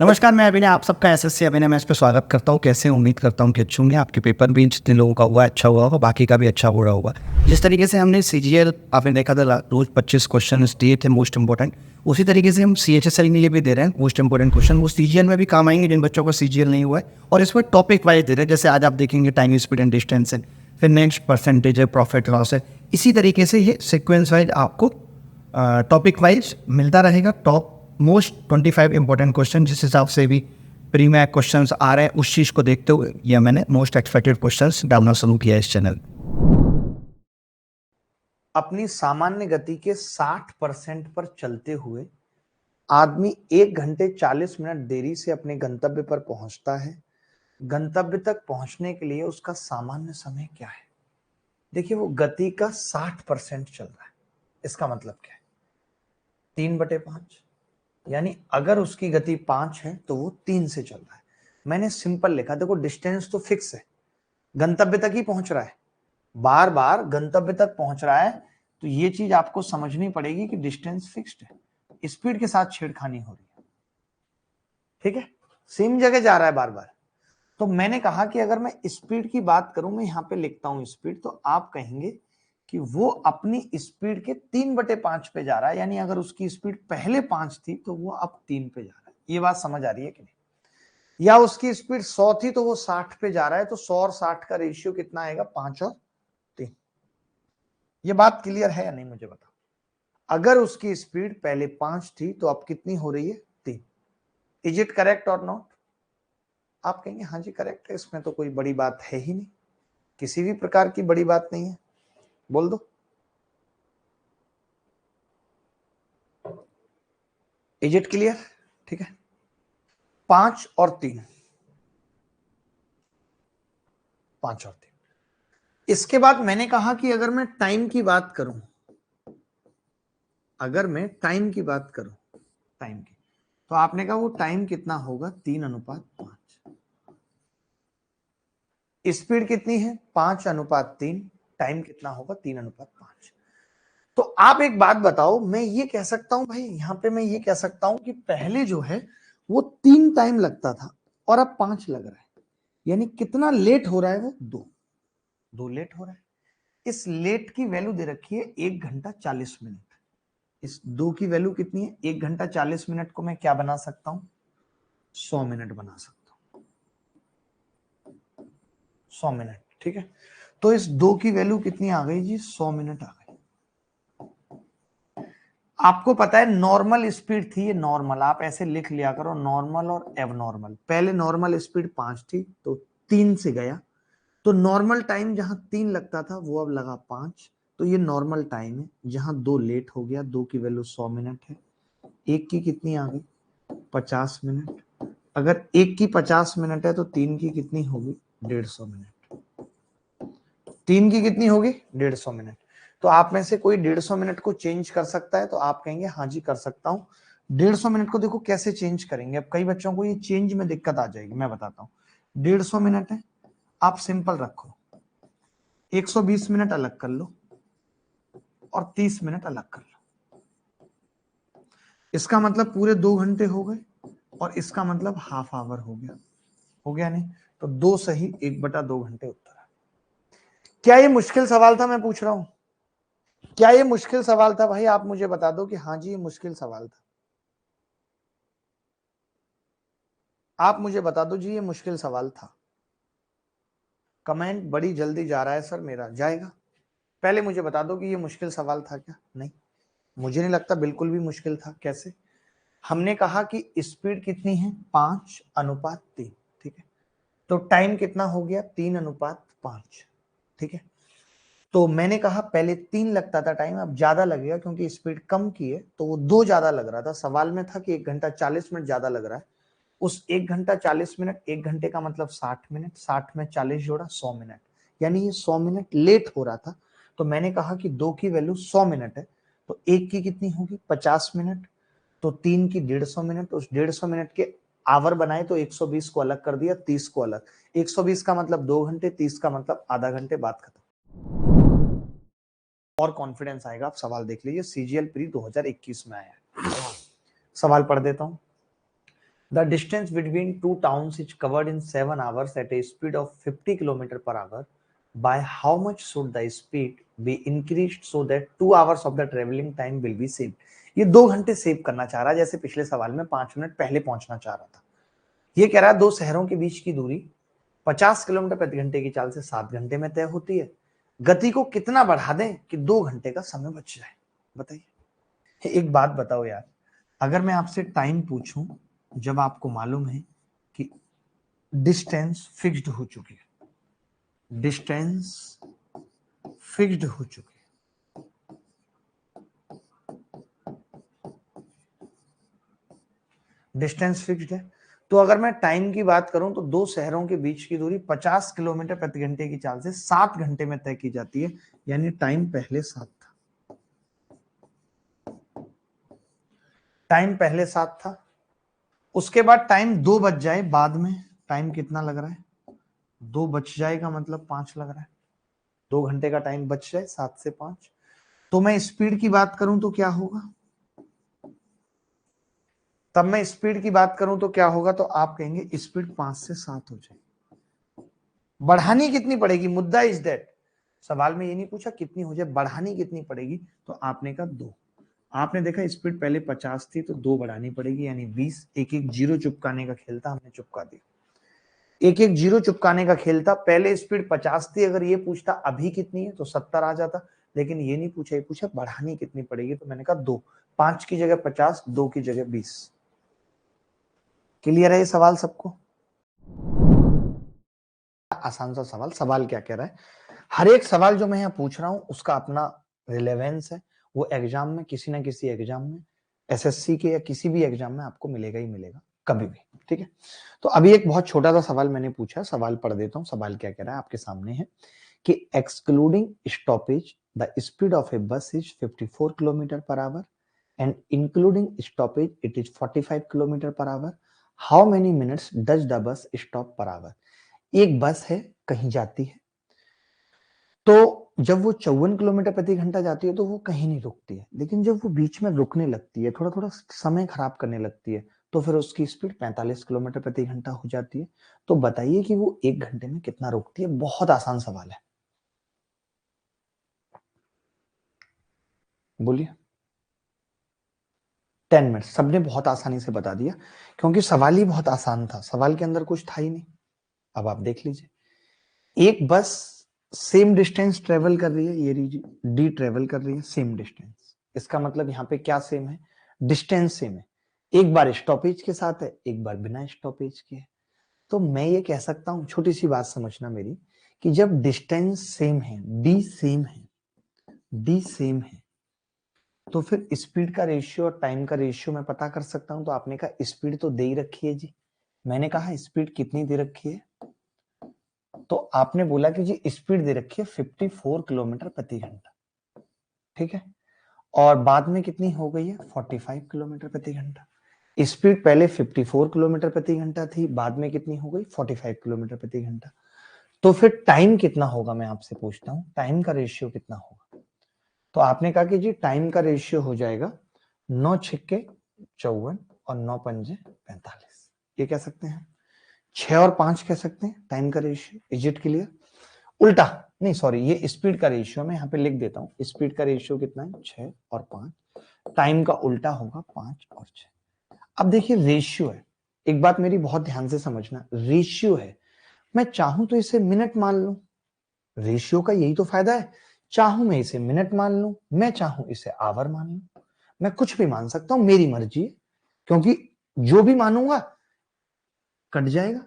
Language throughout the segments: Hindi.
नमस्कार, मैं अभिनय आप सबका एसएससी अभिनय मैच पे स्वागत करता हूँ। कैसे उम्मीद करता हूँ कि अच्छे होंगे। आपके पेपर भी जितने लोगों का हुआ अच्छा हुआ होगा, बाकी का भी अच्छा हो रहा होगा। जिस तरीके से हमने सीजीएल आपने देखा था रोज 25 क्वेश्चन दिए थे मोस्ट इंपॉर्टेंट, उसी तरीके से हम सीएचएसएल में ये भी दे रहे हैं मोस्ट इंपॉर्टेंट क्वेश्चन। वो सीजीएल में भी काम आएंगे जिन बच्चों को सीजीएल नहीं हुआ है, और इसमें टॉपिक वाइज दे रहे हैं। जैसे आज आप देखेंगे टाइम, स्पीड एंड डिस्टेंस है, फिर नेक्स्ट परसेंटेज है, प्रॉफिट लॉस है। इसी तरीके से ये सिक्वेंस वाइज आपको टॉपिक वाइज मिलता रहेगा। टॉप मोस्ट 25 इंपॉर्टेंट क्वेश्चन जिस हिसाब से भी प्री मैथ क्वेश्चंस आ रहे हैं, उस चीज़ को देखते हुए ये मैंने मोस्ट एक्सपेक्टेड क्वेश्चंस डालना शुरू किया इस चैनल। अपनी सामान्य गति के 60% पर चलते हुए आदमी 1 घंटे 40 मिनट देरी से अपने गंतव्य पर पहुंचता है। गंतव्य तक पहुंचने के लिए उसका सामान्य समय क्या है? देखिए, वो गति का 60% चल रहा है। इसका मतलब क्या है? 3/5, यानी अगर उसकी गति 5 है तो वो 3 से चल रहा है। मैंने सिंपल लिखा। देखो, डिस्टेंस तो फिक्स है, गंतव्य तक ही पहुंच रहा है, बार बार गंतव्य तक पहुंच रहा है। तो ये चीज आपको समझनी पड़ेगी कि डिस्टेंस फिक्स्ड है, स्पीड के साथ छेड़खानी हो रही है। ठीक है, सेम जगह जा रहा है बार बार। तो मैंने कहा कि अगर मैं स्पीड की बात करूं, मैं यहां पे लिखता हूं स्पीड, तो आप कहेंगे कि वो अपनी स्पीड के 3/5 पे जा रहा है। यानी अगर उसकी स्पीड पहले 5 थी तो वो अब 3 पे जा रहा है। ये बात समझ आ रही है कि नहीं? या उसकी स्पीड 100 थी तो वो 60 पे जा रहा है। तो 100 और 60 का रेशियो कितना आएगा? 5 और 3। ये बात क्लियर है या नहीं, मुझे बताओ। अगर उसकी स्पीड पहले 5 थी तो अब कितनी हो रही है? 3। इज इट करेक्ट और नॉट? आप कहेंगे हाँ जी करेक्ट है, इसमें तो कोई बड़ी बात है ही नहीं, किसी भी प्रकार की बड़ी बात नहीं है। बोल दो। Is it clear? ठीक है, 5 और 3, 5 और 3। इसके बाद मैंने कहा कि अगर मैं टाइम की बात करूं, टाइम की, तो आपने कहा वो टाइम कितना होगा? 3/5। स्पीड कितनी है? 5/3। टाइम कितना होगा? 3/5। तो आप एक बात बताओ, मैं ये कह सकता हूं भाई, यहां पे मैं ये कह सकता हूं कि पहले जो है वो 3 टाइम लगता था और अब 5 लग रहा है। यानी कितना लेट हो रहा है वो? 2 लेट हो रहा है। इस लेट की वैल्यू दे रखी है 1 घंटा 40 मिनट। इस 2 की वैल्यू कितनी है? 1 घंटा 40 मिनट को मैं क्या बना सकता हूं? 100 मिनट बना सकता हूं। 100 मिनट, ठीक है। तो इस 2 की वैल्यू कितनी आ गई जी? 100 मिनट आ गई। आपको पता है नॉर्मल स्पीड थी, ये नॉर्मल, आप ऐसे लिख लिया करो, नॉर्मल और एबनॉर्मल। पहले नॉर्मल स्पीड 5 थी तो 3 से गया, तो नॉर्मल टाइम जहां 3 लगता था वो अब लगा 5। तो ये नॉर्मल टाइम है। जहां 2 लेट हो गया, 2 की वैल्यू 100 मिनट है। एक की कितनी आ गई? 50 मिनट। अगर एक की 50 मिनट है तो 3 की कितनी होगी? 150 मिनट। 3 की कितनी होगी? 150 मिनट। तो आप में से कोई 150 मिनट को चेंज कर सकता है? तो आप कहेंगे हाँ जी कर सकता हूं। 150 मिनट को देखो कैसे चेंज करेंगे। अब कई बच्चों को ये चेंज में दिक्कत आ जाएगी, मैं बताता हूँ। 150 मिनट है, आप सिंपल रखो, 120 मिनट अलग कर लो और 30 मिनट अलग कर लो। इसका मतलब पूरे 2 घंटे हो गए और इसका मतलब हाफ आवर हो गया। हो गया नहीं? तो 2 सही 1/2 घंटे उत्तर है। क्या ये मुश्किल सवाल था? मैं पूछ रहा हूं, क्या ये मुश्किल सवाल था भाई? आप मुझे बता दो कि हाँ जी ये मुश्किल सवाल था। आप मुझे बता दो जी ये मुश्किल सवाल था। कमेंट बड़ी जल्दी जा रहा है सर मेरा, जाएगा। पहले मुझे बता दो कि ये मुश्किल सवाल था क्या? नहीं, मुझे नहीं लगता बिल्कुल भी मुश्किल था। कैसे? हमने कहा कि स्पीड कितनी है? 5/3, ठीक है। तो टाइम कितना हो गया? 3/5, ठीक है। तो मैंने कहा पहले 3 लगता था टाइम, अब ज्यादा लगेगा क्योंकि स्पीड कम की है, तो वो 2 ज्यादा लग रहा था। सवाल में था कि 1 घंटा 40 मिनट ज्यादा लग रहा है। उस 1 घंटा 40 मिनट, 1 घंटे का मतलब 60 मिनट, 60 में 40 जोड़ा 100 मिनट, यानी ये 100 मिनट लेट हो रहा था। तो मैंने कहा कि 2 की वैल्यू 100 मिनट है, तो 1 की कितनी होगी? 50 मिनट। तो 3 की 150 मिनट। उस 150 मिनट के आवर बनाए तो 120 को अलग कर दिया, 30 को अलग। 120 का मतलब 2 घंटे, 30 का मतलब आधा घंटे, बात खत्म। और कॉन्फिडेंस आएगा। आप सवाल देख लीजिए, सीजीएल प्री 2021 में आया है। सवाल पढ़ देता हूं। The distance between two towns is covered in 7 hours at a speed of 50 km per hour. By how much should the speed be increased so that 2 hours of the traveling time will be saved? ये 2 घंटे सेव करना चाह रहा है, जैसे पिछले सवाल में 5 मिनट पहले पहुंचना चाह रहा था। ये कह रहा है दो शहरों के बीच की दूरी 50 किलोमीटर प्रति घंटे की चाल से 7 घंटे में तय होती है। गति को कितना बढ़ा दें कि 2 घंटे का समय बच जाए? बताइए। एक बात बताओ यार, अगर मैं आपसे टाइम पूछूं जब आपको मालूम है कि डिस्टेंस फिक्स्ड हो चुकी है, डिस्टेंस फिक्स्ड हो चुकी है, डिस्टेंस फिक्स्ड है, तो अगर मैं टाइम की बात करूं तो दो शहरों के बीच की दूरी 50 किलोमीटर प्रति घंटे की चाल से 7 घंटे में तय की जाती है, यानी टाइम पहले 7 था, टाइम पहले 7 था। उसके बाद टाइम 2 बच जाए बाद में, टाइम कितना लग रहा है? 2 बच जाएगा मतलब 5 लग रहा है, 2 घंटे का टाइम बच जाए 7 से 5। तो मैं स्पीड की बात करूं तो क्या होगा? तब मैं स्पीड की बात करूं तो क्या होगा? तो आप कहेंगे स्पीड 5 से 7 हो जाए। बढ़ानी कितनी पड़ेगी? मुद्दा इज दैट सवाल में ये नहीं पूछा कितनी हो जाए, बढ़ानी कितनी पड़ेगी? तो आपने कहा 2। आपने देखा स्पीड पहले 50 थी तो 2 बढ़ानी पड़ेगी, यानी 20। एक एक जीरो चुपकाने का खेल था, हमने चुपका दिया। एक एक जीरो चुपकाने का खेल था। पहले स्पीड 50 थी, अगर ये पूछता अभी कितनी है तो 70 आ जाता, लेकिन ये नहीं पूछा, ये पूछा बढ़ानी कितनी पड़ेगी, तो मैंने कहा 2। 5 की जगह 50, 2 की जगह 20। क्लियर है ये सवाल सबको? आसान सा सवाल। सवाल क्या कह रहा है? हर एक सवाल जो मैं यहाँ पूछ रहा हूं उसका अपना रिलेवेंस है, वो एग्जाम में किसी ना किसी एग्जाम में, एसएससी के या किसी भी एग्जाम में आपको मिलेगा ही मिलेगा कभी भी। ठीक है, तो अभी एक बहुत छोटा सा सवाल मैंने पूछा, सवाल पढ़ देता हूँ। सवाल क्या कह रहा है आपके सामने है कि excluding stoppage the speed of a bus is 54 kilometre per hour and including stoppage it is 45 kilometre per hour. How many minutes does the bus stop per hour? एक बस है, कहीं जाती है, तो जब वो 54 किलोमीटर प्रति घंटा जाती है तो वो कहीं नहीं रुकती है, लेकिन जब वो बीच में रुकने लगती है, थोड़ा थोड़ा समय खराब करने लगती है, तो फिर उसकी स्पीड 45 किलोमीटर प्रति घंटा हो जाती है। तो बताइए कि वो 1 घंटे में कितना रुकती है? बहुत आसान सवाल है, बोलिए। 10 मिनट। सबने बहुत आसानी से बता दिया, क्योंकि सवाल ही बहुत आसान था, सवाल के अंदर कुछ था ही नहीं। अब आप देख लीजिए, एक बस सेम डिस्टेंस ट्रेवल कर रही है, ये डी ट्रेवल कर रही है सेम डिस्टेंस। इसका मतलब यहाँ पे क्या सेम है? डिस्टेंस सेम है। एक बार स्टॉपेज के साथ है, एक बार बिना स्टॉपेज के है। तो मैं ये कह सकता हूं, छोटी सी बात समझना मेरी, कि जब डिस्टेंस सेम है, डी सेम है, डी सेम है, तो फिर स्पीड का रेशियो और टाइम का रेशियो मैं पता कर सकता हूं। तो आपने कहा स्पीड तो दे ही रखी है जी, मैंने कहा स्पीड कितनी दे रखी है? तो आपने बोला कि जी स्पीड दे रखी है 54 किलोमीटर प्रति घंटा, ठीक है, और बाद में कितनी हो गई है? 45 किलोमीटर प्रति घंटा। स्पीड पहले 54 किलोमीटर प्रति घंटा थी, बाद में कितनी हो गई? 45 किलोमीटर प्रति घंटा। तो फिर टाइम कितना होगा? मैं आपसे पूछता हूं, टाइम का रेशियो कितना होगा? तो आपने कहा कि जी टाइम का रेशियो हो जाएगा 9 छिक्के 54 और 9 पंजे 45। ये कह सकते हैं, 6 और 5 कह सकते हैं टाइम का रेशियो। Is it clear? उल्टा नहीं, सॉरी, ये स्पीड का रेशियो मैं यहाँ पे लिख देता हूँ। स्पीड का रेशियो कितना है? 6 और 5। टाइम का उल्टा होगा 5 और 6। अब देखिए रेशियो है, एक बात मेरी बहुत ध्यान से समझना, रेशियो है, मैं चाहूं तो इसे मिनट मान लूं, रेशियो का यही तो फायदा है। चाहूं मैं इसे मिनट मान लूं, मैं चाहूं इसे आवर मान लूं, मैं कुछ भी मान सकता हूं, मेरी मर्जी है, क्योंकि जो भी मानूंगा कट जाएगा।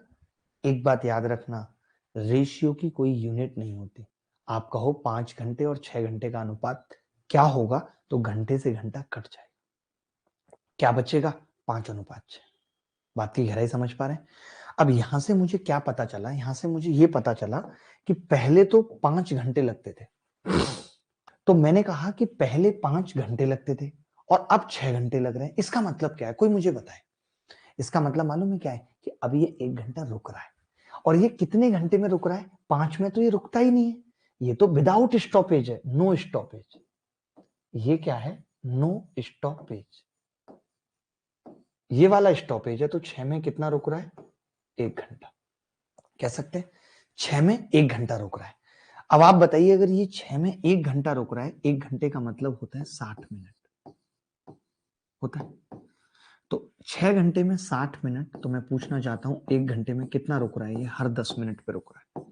एक बात याद रखना, रेशियो की कोई यूनिट नहीं होती। आप कहो 5 घंटे और 6 घंटे का अनुपात क्या होगा, तो घंटे से घंटा कट जाएगा, क्या बचेगा? 5:6। बात की गहराई समझ पा रहे हैं? अब यहां से मुझे क्या पता चला? यहां से मुझे यह पता चला कि पहले तो 5 घंटे लगते थे, तो मैंने कहा कि पहले 5 घंटे लगते थे और अब 6 घंटे लग रहे हैं। इसका मतलब क्या है? कोई मुझे बताए। इसका मतलब मालूम है क्या है? कि अब ये 1 घंटा रुक रहा है। और ये कितने घंटे में रुक रहा है? 5 में तो ये रुकता ही नहीं है, ये तो विदाउट स्टॉपेज है, नो स्टॉपेज। ये क्या है? No stoppage. ये वाला स्टॉपेज है, तो 6 में कितना रुक रहा है? 1 घंटा। कह सकते हैं 6 में 1 घंटा रुक रहा है। अब आप बताइए, अगर ये 6 में 1 घंटा रुक रहा है, 1 घंटे का मतलब होता है 60 मिनट होता है। तो 6 घंटे में 60 मिनट, तो मैं पूछना चाहता हूं 1 घंटे में कितना रुक रहा है? ये हर 10 मिनट पे रुक रहा है,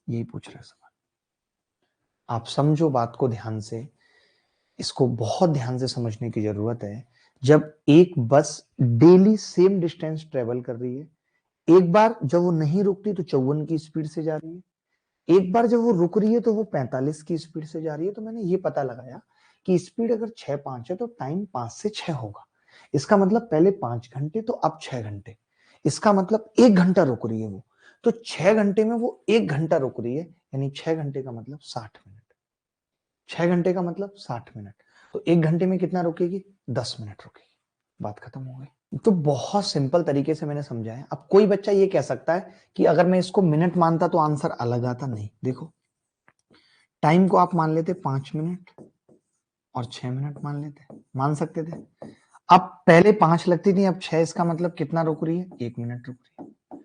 यही पूछ रहा है सवाल। आप समझो बात को ध्यान से, इसको बहुत ध्यान से समझने की जरूरत है। जब एक बस डेली सेम डिस्टेंस ट्रेवल कर रही है, एक बार जब वो नहीं रुकती तो 54 की स्पीड से जा रही है, एक बार जब वो रुक रही है तो वो 45 की स्पीड से जा रही है, तो मैंने ये पता लगाया कि स्पीड अगर 6-5 है तो टाइम 5 से 6 होगा। इसका मतलब पहले 5 घंटे तो अब 6 घंटे, इसका मतलब 1 घंटा रुक रही है वो। तो 6 घंटे में वो 1 घंटा रुक रही है, यानी 6 घंटे का मतलब 60 मिनट। 6 घंटे का मतलब 60 मिनट, तो 1 घंटे में कितना रुकेगी? 10 मिनट रुकेगी। बात खत्म हो गई। तो बहुत सिंपल तरीके से मैंने समझाया। अब कोई बच्चा ये कह सकता है कि अगर मैं इसको मिनट मानता तो आंसर अलग आता। नहीं, देखो टाइम को आप मान लेते 5 मिनट और 6 मिनट मान लेते, मान सकते थे। अब पहले 5 लगती थी, अब 6, इसका मतलब कितना रुक रही है? 1 मिनट रुक रही है।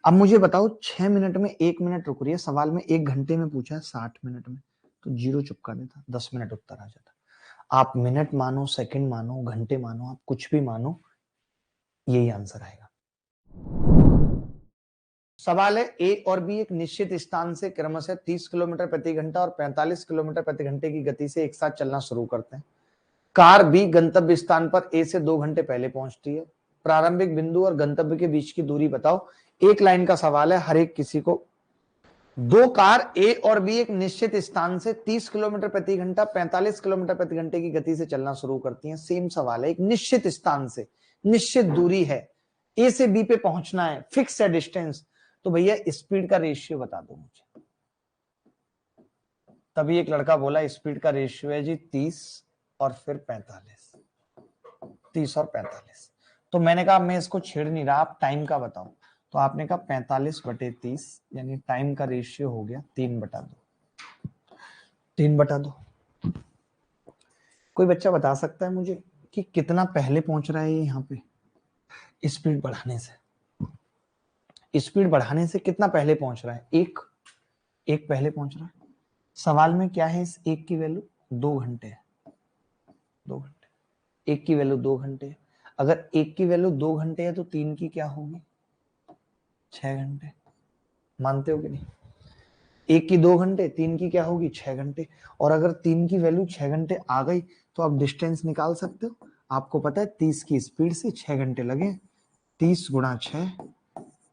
अब मुझे बताओ 6 मिनट में 1 मिनट रुक रही है, सवाल में 1 घंटे में पूछा है 60 मिनट में, तो जीरो चिपका देता, 10 मिनट उत्तर आ जाता। आप मिनट मानो, सेकंड मानो, घंटे मानो, आप कुछ भी मानो, यही आंसर आएगा। सवाल है, ए और बी एक निश्चित स्थान से क्रमशः 30 किलोमीटर प्रति घंटा और 45 किलोमीटर प्रति घंटे की गति से एक साथ चलना शुरू करते हैं। कार बी गंतव्य स्थान पर ए से 2 घंटे पहले पहुंचती है। प्रारंभिक बिंदु और गंतव्य के बीच की दूरी बताओ। एक लाइन का सवाल है, हर एक किसी को। दो कार ए और बी एक निश्चित स्थान से 30 किलोमीटर प्रति घंटा 45 किलोमीटर प्रति घंटे की गति से चलना शुरू करती हैं। सेम सवाल है, एक निश्चित स्थान से, निश्चित दूरी है, ए से बी पे पहुंचना है, फिक्स है डिस्टेंस, तो भैया स्पीड का रेशियो बता दो मुझे। तभी एक लड़का बोला स्पीड का रेशियो है जी 30 और फिर 45, 30 और 45। तो मैंने कहा मैं इसको छेड़ नहीं रहा, आप टाइम का बताओ। तो आपने कहा 45/30, यानी टाइम का रेशियो हो गया 3/2, 3/2। कोई बच्चा बता सकता है मुझे कि कितना पहले पहुंच रहा है ये यहाँ पे? स्पीड बढ़ाने से, स्पीड बढ़ाने से कितना पहले पहुंच रहा है? एक, एक पहले पहुंच रहा है। सवाल में क्या है? इस एक की वैल्यू 2 घंटे है, 2 घंटे, एक की वैल्यू 2 घंटे है। अगर एक की वैल्यू 2 घंटे है तो तीन की क्या होगी? 6 घंटे। मानते हो कि नहीं? एक की 2 घंटे, तीन की क्या होगी? 6 घंटे। और अगर तीन की वैल्यू 6 घंटे आ गई तो आप डिस्टेंस निकाल सकते हो। आपको पता है 30 की स्पीड से 6 घंटे लगे, 30 गुणा 6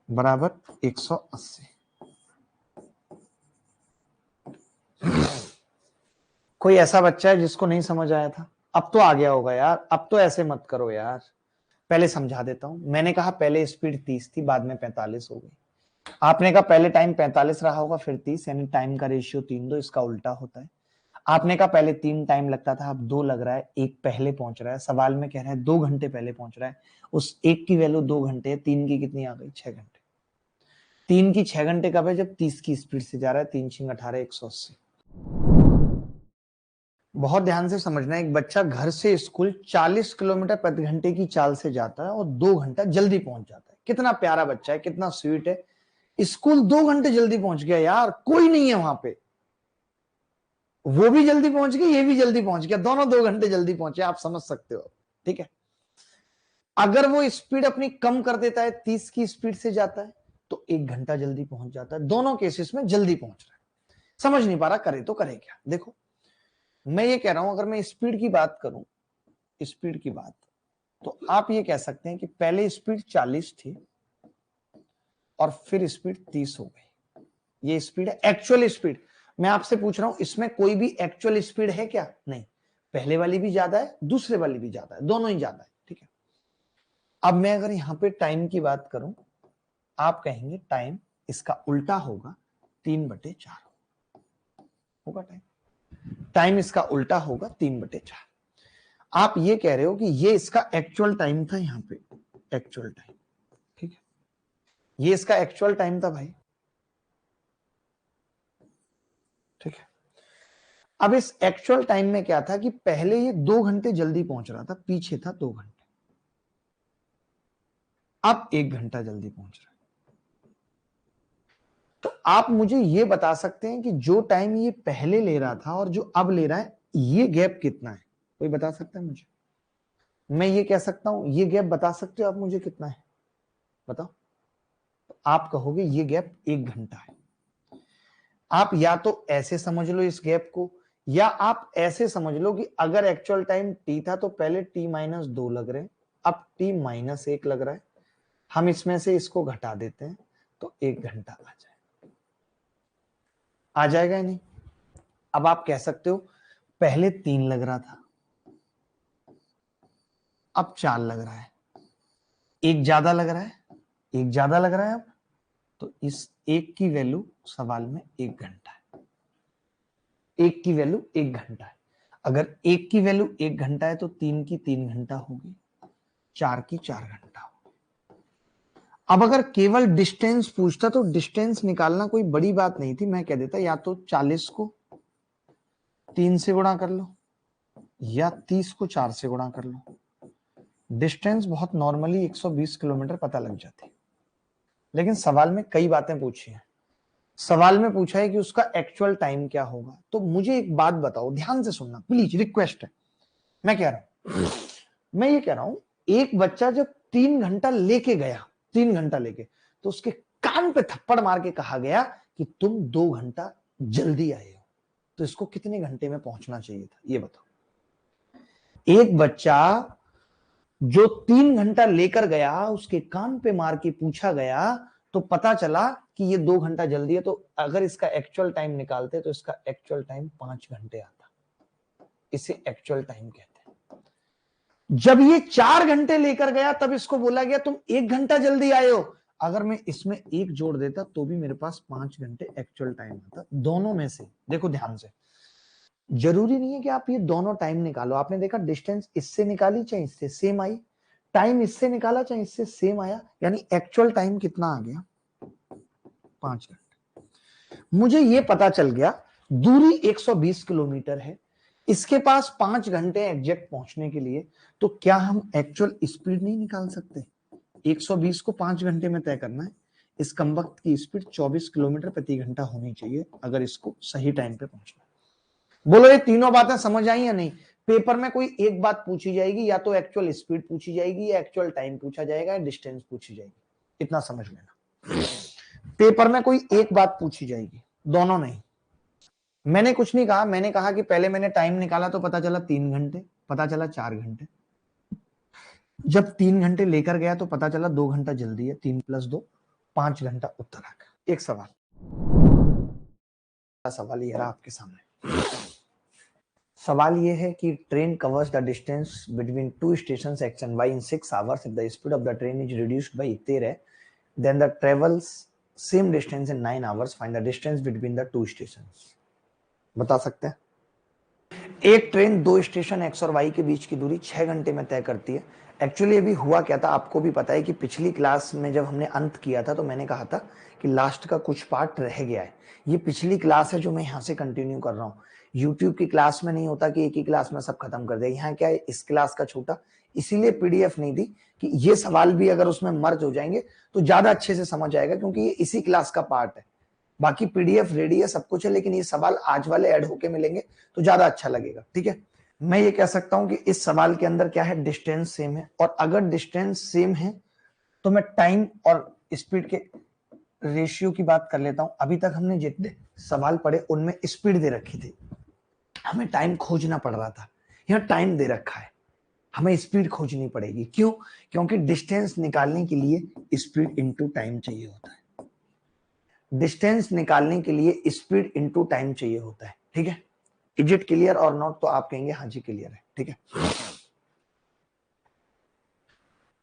बराबर 180। कोई ऐसा बच्चा है जिसको नहीं समझ आया था? अब तो आ गया होगा यार, अब तो ऐसे मत करो यार। पहले समझा देता हूं। मैंने कहा पहले स्पीड 30 थी, बाद में 45 हो गई। आपने कहा पहले टाइम 45 रहा होगा फिर 30, यानी टाइम का रेशियो 3:2, इसका उल्टा होता है। आपने कहा पहले 3 टाइम लगता था, अब 2 लग रहा है, एक पहले पहुंच रहा है। सवाल में कह रहा है 2 घंटे पहले पहुंच रहा है। उस एक की वैल्यू 2 घंटे है, तीन की कितनी आ गई? 6 घंटे। तीन की 6 घंटे कब है? जब 30 की स्पीड से जा रहा है। 3 6 18, 180। बहुत ध्यान से समझना, एक बच्चा घर से स्कूल 40 किलोमीटर प्रति घंटे की चाल से जाता है और 2 घंटा जल्दी पहुंच जाता है। कितना प्यारा बच्चा है, कितना स्वीट है। स्कूल 2 घंटे जल्दी पहुंच गया यार, कोई नहीं है वहां पे, वो भी जल्दी पहुंच गया, ये भी जल्दी पहुंच गया, दोनों 2 घंटे जल्दी पहुंचे। आप समझ सकते हो, ठीक है। अगर वो स्पीड अपनी कम कर देता है, 30 की स्पीड से जाता है, तो 1 घंटा जल्दी पहुंच जाता है। दोनों केसेस में जल्दी पहुंच रहा है। समझ नहीं पा रहा, करे तो करे क्या? देखो मैं ये कह रहा हूं, अगर मैं स्पीड की बात करूं, स्पीड की बात, तो आप ये कह सकते हैं कि पहले स्पीड 40 थी और फिर स्पीड 30 हो गई। ये स्पीड है, एक्चुअल स्पीड। मैं आपसे पूछ रहा हूं इसमें कोई भी एक्चुअल स्पीड है क्या? नहीं। पहले वाली भी ज्यादा है, दूसरे वाली भी ज्यादा है, दोनों ही ज्यादा है, ठीक है। अब मैं अगर यहां पे टाइम की बात करूं, आप कहेंगे टाइम इसका उल्टा होगा, 3/4 होगा टाइम। टाइम इसका उल्टा होगा 3/4। आप ये कह रहे हो कि ये इसका एक्चुअल टाइम था, यहां पे एक्चुअल टाइम, ठीक है, ये इसका एक्चुअल टाइम था भाई, ठीक है। अब इस एक्चुअल टाइम में क्या था कि पहले ये 2 घंटे जल्दी पहुंच रहा था, पीछे था 2 घंटे। अब 1 घंटा जल्दी पहुंच रहा है। तो आप मुझे ये बता सकते हैं कि जो टाइम ये पहले ले रहा था और जो अब ले रहा है, ये गैप कितना है? कोई बता सकता है मुझे? मैं ये कह सकता हूं, ये गैप बता सकते हो आप मुझे कितना है? बताओ। तो आप कहोगे ये गैप 1 घंटा है। आप या तो ऐसे समझ लो इस गैप को, या आप ऐसे समझ लो कि अगर एक्चुअल टाइम t था तो पहले t-2 लग रहे हैं, अब t-1 लग रहा है। हम इसमें से इसको घटा देते हैं तो 1 घंटा आ जाएगा या नहीं? अब आप कह सकते हो पहले 3 लग रहा था, अब 4 लग रहा है, एक ज्यादा लग रहा है, एक ज्यादा लग रहा है अब, तो इस एक की वैल्यू सवाल में 1 घंटा है। एक की वैल्यू 1 घंटा है। अगर एक की वैल्यू 1 घंटा है तो 3 की 3 घंटा होगी, 4 की 4 घंटा होगी। अब अगर केवल डिस्टेंस पूछता तो डिस्टेंस निकालना कोई बड़ी बात नहीं थी, मैं कह देता या तो 40 को 3 से गुणा कर लो या 30 को 4 से गुणा कर लो। डिस्टेंस बहुत नॉर्मली 120 किलोमीटर पता लग जाती है। लेकिन सवाल में कई बातें पूछी हैं। सवाल में पूछा है कि उसका एक्चुअल टाइम क्या होगा। तो मुझे एक बात बताओ, ध्यान से सुनना प्लीज, रिक्वेस्ट है। मैं कह रहा हूं, मैं ये कह रहा हूं, एक बच्चा जब 3 घंटा लेके गया, 3 घंटा लेके, तो उसके कान पे थप्पड़ मार के कहा गया कि तुम 2 घंटा जल्दी आए हो, तो इसको कितने घंटे में पहुंचना चाहिए था? ये बताओ। एक बच्चा जो 3 घंटा लेकर गया, उसके कान पे मार के पूछा गया, तो पता चला कि ये 2 घंटा जल्दी है, तो अगर इसका एक्चुअल टाइम निकालते तो इसका एक्चुअल टाइम 5 घंटे आता। इसे एक्चुअल टाइम कहते हैं। जब ये 4 घंटे लेकर गया तब इसको बोला गया तुम 1 घंटा जल्दी आए हो। अगर मैं इसमें एक जोड़ देता तो भी मेरे पास 5 घंटे एक्चुअल टाइम आता। दोनों में से देखो ध्यान से, जरूरी नहीं है कि आप ये दोनों टाइम निकालो। आपने देखा डिस्टेंस इससे निकाली चाहे इससे सेम आई, टाइम इससे निकाला चाहे इससे सेम आया, यानी एक्चुअल टाइम कितना आ गया? 5 घंटे। मुझे ये पता चल गया दूरी 120 किलोमीटर है, इसके पास 5 घंटे एग्जैक्ट पहुंचने के लिए, तो क्या हम एक्चुअल स्पीड नहीं निकाल सकते? 120 को 5 घंटे में तय करना है, इस कमबख्त की स्पीड 24 किलोमीटर प्रति घंटा होनी चाहिए अगर इसको सही टाइम पे पहुंचना। बोलो ये तीनों बातें समझ आई या नहीं? पेपर में कोई एक बात पूछी जाएगी, या तो एक्चुअल स्पीड पूछी जाएगी, या एक्चुअल टाइम पूछा जाएगा, या डिस्टेंस पूछी जाएगी। इतना समझ लेना, पेपर में कोई एक बात पूछी जाएगी, दोनों नहीं। मैंने कुछ नहीं कहा, मैंने कहा कि पहले मैंने टाइम निकाला तो पता चला 3 घंटे, पता चला 4 घंटे। जब 3 घंटे लेकर गया तो पता चला 2 घंटा जल्दी है, 3 + 2 5 घंटा उत्तर आ गया। एक सवाल ये रहा आपके सामने। सवाल ये है कि train covers the distance between two stations x and y in 6 hours. If the speed of the train is reduced by 13, then the travels same distance in 9 hours. Find the distance between the two stations. बता सकते हैं? एक ट्रेन दो स्टेशन एक्स और वाई के बीच की दूरी 6 घंटे में तय करती है। एक्चुअली अभी हुआ क्या था आपको भी पता है कि पिछली क्लास में जब हमने अंत किया था तो मैंने कहा था कि लास्ट का कुछ पार्ट रह गया है। ये पिछली क्लास है जो मैं यहाँ से कंटिन्यू कर रहा हूँ। यूट्यूब की क्लास में नहीं होता कि एक ही क्लास में सब खत्म कर दे। यहाँ क्या है, इस क्लास का छोटा, इसीलिए पीडीएफ नहीं दी कि ये सवाल भी अगर उसमें मर्ज हो जाएंगे तो ज्यादा अच्छे से समझ आएगा, क्योंकि ये इसी क्लास का पार्ट है। बाकी पीडीएफ रेडी है, सब कुछ है, लेकिन ये सवाल आज वाले ऐड होके मिलेंगे तो ज्यादा अच्छा लगेगा। ठीक है, मैं ये कह सकता हूं कि इस सवाल के अंदर क्या है, डिस्टेंस सेम है, और अगर डिस्टेंस सेम है तो मैं टाइम और स्पीड के रेशियो की बात कर लेता हूं। अभी तक हमने जितने सवाल पढ़े उनमें स्पीड दे रखी थी, हमें टाइम खोजना पड़ रहा था। यहाँ टाइम दे रखा है, हमें स्पीड खोजनी पड़ेगी। क्यों? क्योंकि डिस्टेंस निकालने के लिए स्पीड इंटू टाइम चाहिए होता है। डिस्टेंस निकालने के लिए स्पीड इंटू टाइम चाहिए होता है। ठीक है, इज इट क्लियर और नॉट? तो आप कहेंगे हाँ जी क्लियर है। ठीक है,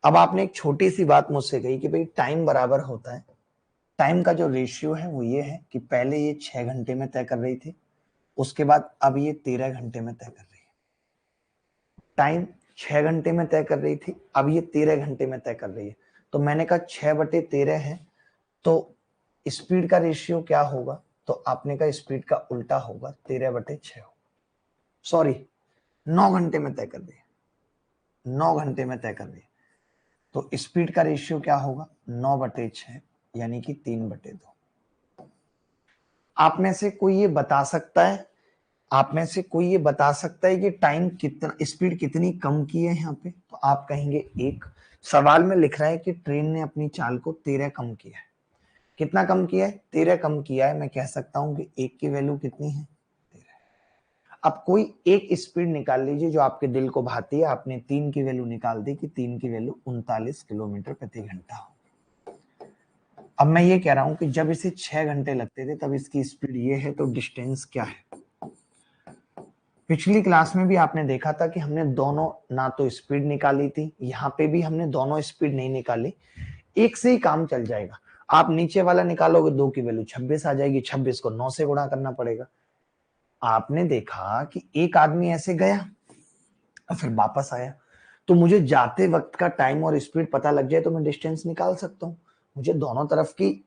अब आपने एक छोटी सी बात मुझसे कही कि भाई टाइम बराबर होता है, टाइम का जो रेशियो है वो ये है कि पहले ये 6 घंटे में तय कर रही थी, उसके बाद अब ये 13 घंटे में तय कर रही है। टाइम 6 घंटे में तय कर रही थी, अब ये 13 घंटे में तय कर रही है। तो मैंने कहा 6/13 है, तो स्पीड का रेशियो क्या होगा? तो आपने कहा स्पीड का उल्टा होगा, 13/6 होगा। सॉरी, 9 घंटे में तय कर रही है, 9 घंटे में तय कर रही है। तो स्पीड का रेशियो क्या होगा 9/6 यानी कि 3/2। आप में से कोई ये बता सकता है, आप में से कोई ये बता सकता है कि टाइम कितना, स्पीड कितनी कम की है यहाँ पे? तो आप कहेंगे एक। सवाल में लिख रहा है कि ट्रेन ने अपनी चाल को 13 कम किया है। कितना कम किया है? 13 कम किया है। मैं कह सकता हूं कि एक की वैल्यू कितनी है? 13। अब कोई एक स्पीड निकाल लीजिए जो आपके दिल को भाती है। आपने 3 की वैल्यू निकाल दी कि 3 की वैल्यू 39 किलोमीटर प्रति घंटा हो। अब मैं ये कह रहा हूं कि जब इसे 6 घंटे लगते थे तब इसकी स्पीड ये है, तो डिस्टेंस क्या है? पिछली क्लास में भी आपने देखा था कि हमने दोनों ना तो स्पीड निकाली थी, यहाँ पे भी हमने दोनों स्पीड नहीं निकाली। एक से ही काम चल जाएगा। आप नीचे वाला निकालोगे 2 की वैल्यू 26 आ जाएगी, 26 को 9 से गुणा करना पड़ेगा। आपने देखा कि एक आदमी ऐसे गया और फिर वापस आया, तो मुझे जाते वक्त का टाइम और स्पीड पता लग जाए तो मैं डिस्टेंस निकाल सकता हूँ। मुझे दोनों तरफ की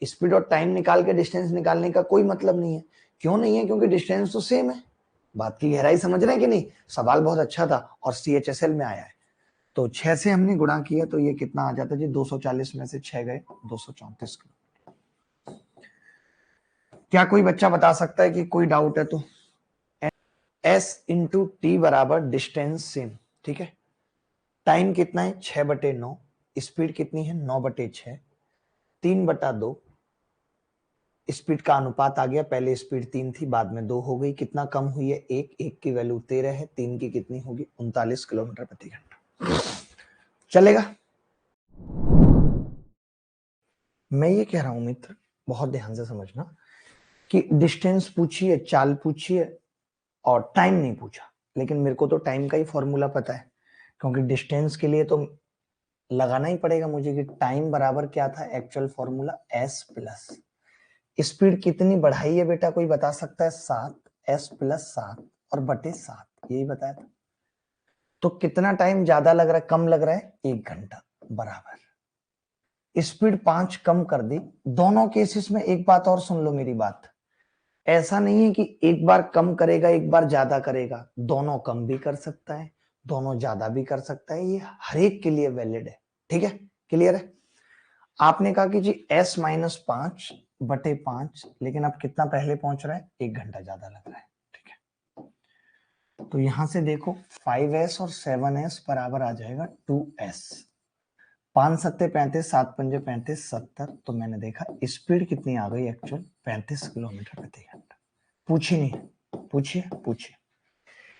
स्पीड और टाइम निकाल के डिस्टेंस निकालने का कोई मतलब नहीं है। क्यों नहीं है? क्योंकि डिस्टेंस तो सेम है। बात की गहराई समझ रहे हैं कि नहीं? सवाल बहुत अच्छा था और CHSL में आया है। तो 6 से हमने गुणा किया तो ये कितना आ जाता है जी? 240 में से 6 गए 234 किलो। क्या कोई बच्चा बता सकता है कि कोई डाउट है तो? S इंटू टी बराबर डिस्टेंस सेम, ठीक है। टाइम कितना है? 6/9। स्पीड कितनी है? 9/6। 3/2। स्पीड का अनुपात आ गया, पहले स्पीड 3 थी बाद में 2 हो गई। कितना कम हुई है? एक की वैल्यू 13 है, 3 की कितनी होगी? 39 किलोमीटर प्रति घंटा। चलेगा? मैं ये कह रहा हूं मित्र, बहुत ध्यान से समझना कि डिस्टेंस पूछी है, चाल पूछी है और टाइम नहीं पूछा। लेकिन मेरे को तो टाइम का ही फॉर्मूला पता है, क्योंकि डिस्टेंस के लिए तो लगाना ही पड़ेगा मुझे कि टाइम बराबर क्या था? Actual formula s plus speed कितनी बढ़ाई है बेटा? कोई बता सकता है? 7। s प्लस 7 और बटे 7, यही बताया था। तो कितना टाइम ज्यादा लग रहा है, कम लग रहा है? 1 घंटा बराबर। स्पीड 5 कम कर दी। दोनों केसेस में एक बात और सुन लो मेरी बात, ऐसा नहीं है कि एक बार कम करेगा एक बार ज्यादा करेगा। दोनों कम भी कर सकता है, दोनों ज्यादा भी कर सकता है। ये हर एक के लिए वैलिड है, ठीक है? क्लियर है? आपने कहा कि जी S-5/5, लेकिन अब कितना पहले पहुंच रहा है? 1 घंटा ज्यादा लग रहा है, ठीक है। तो यहां से देखो 5S और 7S बराबर आ जाएगा 2S। 5 सत्ते 35, 7 पंजे 35, 70। तो मैंने देखा स्पीड कितनी आ गई एक्चुअल? 35 किलोमीटर प्रति घंटा। पूछी नहीं? पूछिए पूछिए।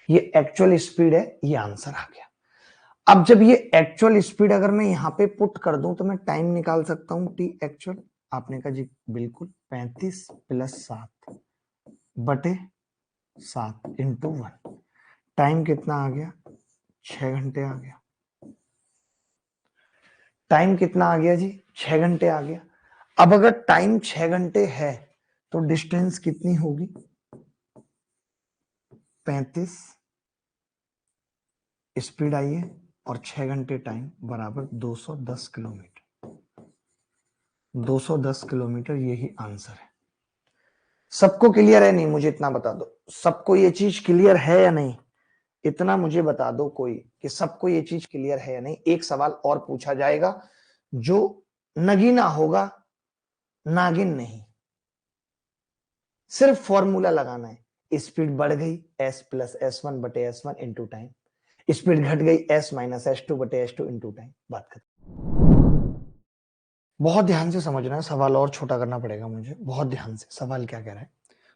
ये एक्चुअल स्पीड है, ये आंसर आ गया। अब जब ये एक्चुअल स्पीड अगर मैं यहाँ पे पुट कर दूं तो मैं टाइम निकाल सकता हूं टी एक्चुअल। आपने कहा जी बिल्कुल, 35 + 7 बटे 7 इंटू 1। टाइम कितना आ गया? 6 घंटे आ गया। टाइम कितना आ गया जी? 6 घंटे आ गया। अब अगर टाइम 6 घंटे है तो डिस्टेंस कितनी होगी? 35 स्पीड आई है और 6 घंटे टाइम बराबर 210 किलोमीटर। 210 किलोमीटर, यही आंसर है। सबको क्लियर है? नहीं, मुझे इतना बता दो, सबको ये चीज क्लियर है या नहीं? इतना मुझे बता दो कोई कि सबको ये चीज क्लियर है या नहीं। एक सवाल और पूछा जाएगा जो नगीना होगा, नागिन नहीं। सिर्फ फॉर्मूला लगाना है। स्पीड बढ़ गई S + S1/S1 into time, speed घट गई S - S2/S2 इंटू टाइम। बात खत्म। बहुत ध्यान से समझना है, सवाल और छोटा करना पड़ेगा मुझे। बहुत ध्यान से, सवाल क्या कह रहा है?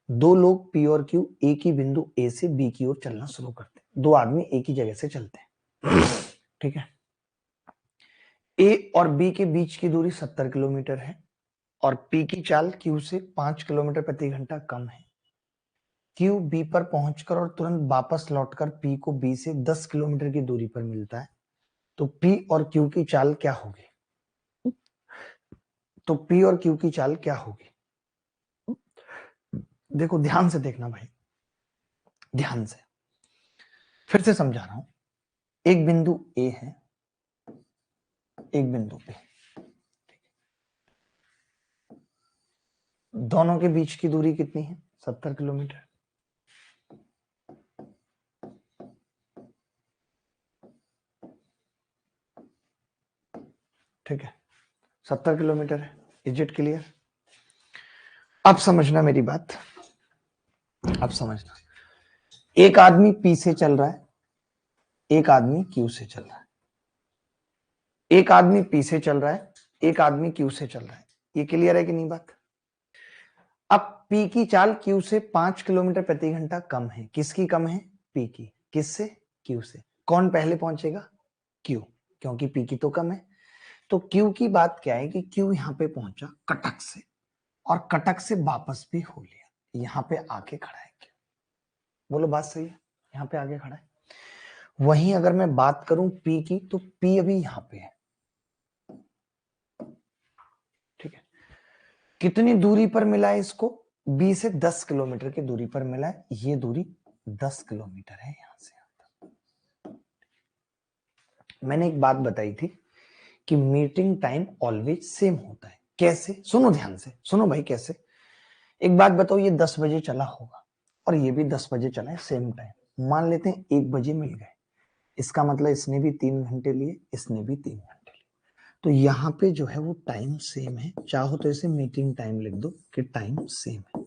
दो लोग P और Q एक ही बिंदु A से B की ओर चलना शुरू करते हैं। दो आदमी एक ही जगह से चलते हैं, ठीक है। A और B के बीच की दूरी 70 किलोमीटर है और P की चाल Q से 5 किलोमीटर प्रति घंटा कम है। Q B पर पहुंचकर और तुरंत वापस लौटकर P को B से 10 किलोमीटर की दूरी पर मिलता है। तो P और Q की चाल क्या होगी? तो P और Q की चाल क्या होगी? देखो ध्यान से देखना भाई, ध्यान से। फिर से समझा रहा हूं। एक बिंदु A है, एक बिंदु B। दोनों के बीच की दूरी कितनी है? 70 किलोमीटर। ठीक है, 70 किलोमीटर है। Is it clear? अब समझना मेरी बात, अब समझना। एक आदमी पी से चल रहा है, एक आदमी क्यू से चल रहा है। एक आदमी पी से चल रहा है, एक आदमी क्यू से चल रहा है। ये क्लियर है कि नहीं बात? अब पी की चाल क्यू से 5 किलोमीटर प्रति घंटा कम है। किसकी कम है? पी की। किससे? क्यू से। कौन पहले पहुंचेगा? क्यू, क्योंकि पी की तो कम है। तो क्यू की बात क्या है कि क्यू यहां पे पहुंचा कटक से, और कटक से वापस भी हो लिया, यहां पे आके खड़ा है क्यू। बोलो बात सही है? यहां पे आगे खड़ा है। वहीं अगर मैं बात करूं पी की, तो पी अभी यहां पे है, ठीक है। कितनी दूरी पर मिला है इसको? बी से 10 किलोमीटर की दूरी पर मिला है। ये दूरी 10 किलोमीटर है यहां से यहां तक। मैंने एक बात बताई थी कि मीटिंग टाइम ऑलवेज सेम होता है। कैसे? सुनो ध्यान से, सुनो भाई कैसे। एक बात बताओ, ये 10 बजे चला होगा और ये भी 10 बजे चला है, सेम टाइम। मान लेते हैं 1 बजे मिल गए, इसका मतलब इसने भी 3 घंटे लिए, इसने भी 3 घंटे लिए। तो यहाँ पे जो है वो टाइम सेम है। चाहो तो इसे मीटिंग टाइम लिख दो कि टाइम सेम है।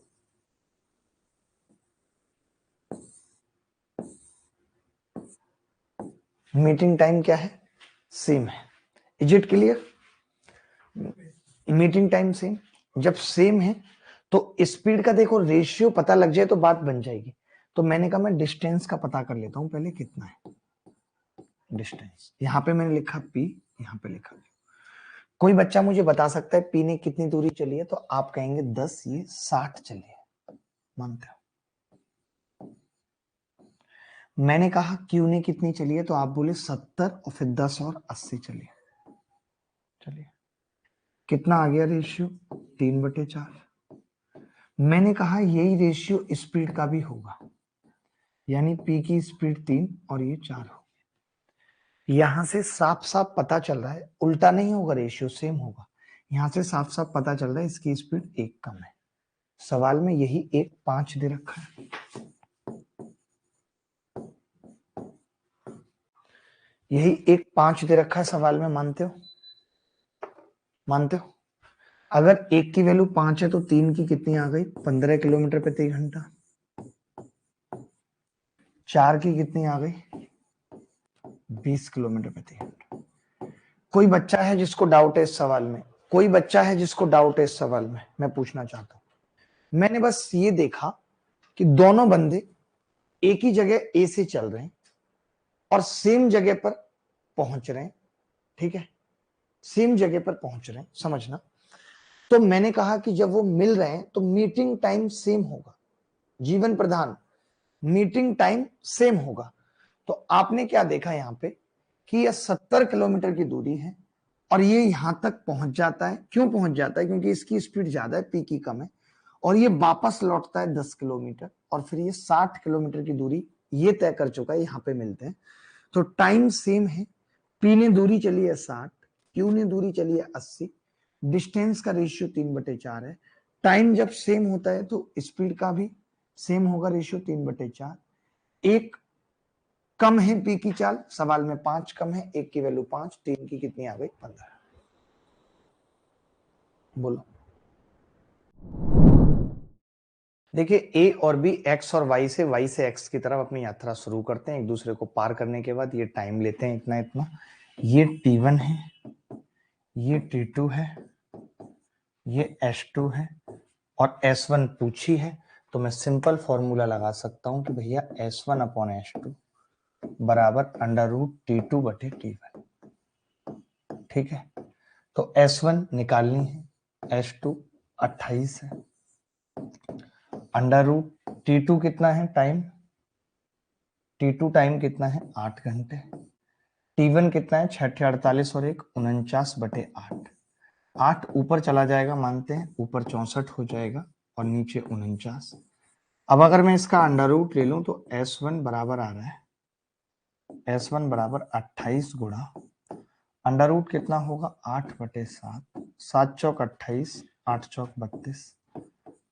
मीटिंग टाइम क्या है? सेम है। Is it clear? Meeting time same. जब सेम है तो स्पीड का देखो रेशियो पता लग जाए तो बात बन जाएगी। तो मैंने कहा मैं डिस्टेंस का पता कर लेता हूं पहले, कितना है डिस्टेंस। यहां पे मैंने लिखा पी, यहां पे लिखा Q। कोई बच्चा मुझे बता सकता है पी ने कितनी दूरी चली है? तो आप कहेंगे 10, ये 60 चली है, मानते हो? मैंने कहा क्यू ने कितनी चली है? तो आप बोले 70, और फिर 10 और 80 चली है। चलिए, कितना आ गया रेशियो? 3/4। मैंने कहा यही रेशियो स्पीड का भी होगा, यानी पी की स्पीड 3 और ये 4 हो। यहां से साफ साफ पता चल रहा है, उल्टा नहीं होगा, रेशियो सेम होगा। यहां से साफ साफ पता चल रहा है इसकी स्पीड 1 कम है। सवाल में यही 1.5 दे रखा है। यही 1.5 दे रखा है सवाल में, मानते हो? मानते हो? अगर 1 की वैल्यू 5 है तो 3 की कितनी आ गई? 15 किलोमीटर प्रति घंटा। 4 की कितनी आ गई? 20 किलोमीटर प्रति घंटा। कोई बच्चा है जिसको डाउट है इस सवाल में? कोई बच्चा है जिसको डाउट है इस सवाल में? मैं पूछना चाहता हूं। मैंने बस ये देखा कि दोनों बंदे एक ही जगह ए से चल रहे हैं और सेम जगह पर पहुंच रहे हैं, ठीक है, सेम जगह पर पहुंच रहे हैं, समझना। तो मैंने कहा कि जब वो मिल रहे हैं तो मीटिंग टाइम सेम होगा। जीवन प्रधान, मीटिंग टाइम सेम होगा। तो आपने क्या देखा यहां पे कि यह 70 किलोमीटर की दूरी है और ये यहां तक पहुंच जाता है। क्यों पहुंच जाता है? क्योंकि इसकी स्पीड ज्यादा है, पी की कम है, और ये वापस लौटता है 10 किलोमीटर, और फिर ये 60 किलोमीटर की दूरी ये तय कर चुका है, यहां पे मिलते हैं। तो टाइम सेम है। पी ने दूरी चली है 60, क्यू ने दूरी चली है 80, डिस्टेंस का रेशियो 3/4 है। टाइम जब सेम होता है तो स्पीड का भी सेम होगा, रेशियो 3/4। एक कम है पी की चाल, सवाल में 5 कम है, 1 की वैल्यू 5, 3 की कितनी आ गई? 15। बोलो। देखिए, ए और बी, एक्स और वाई से एक्स की तरफ अपनी यात्रा शुरू करते हैं। एक दूसरे को पार करने के बाद ये टाइम लेते हैं इतना इतना। ये T1 है, ये T2 है, ये S2 है, और S1 पूछी है। तो मैं सिंपल फॉर्मूला लगा सकता हूं कि भैया S1/S2 बराबर √T2/T1। ठीक है, तो S1 निकालनी है, S2 28 है, √T2 कितना है टाइम? T2 टाइम कितना है? 8 घंटे। T1 कितना है? 6 48 और 1 49/8। 8 ऊपर चला जाएगा, मानते हैं, ऊपर 64 हो जाएगा और नीचे 49। अब अगर मैं इसका अंडर रूट ले लूं तो S1 बराबर आ रहा है, S1 बराबर 28 गुणा अंडर रूट कितना होगा? 8/7, 7 चौक 28, 8 चौक 32।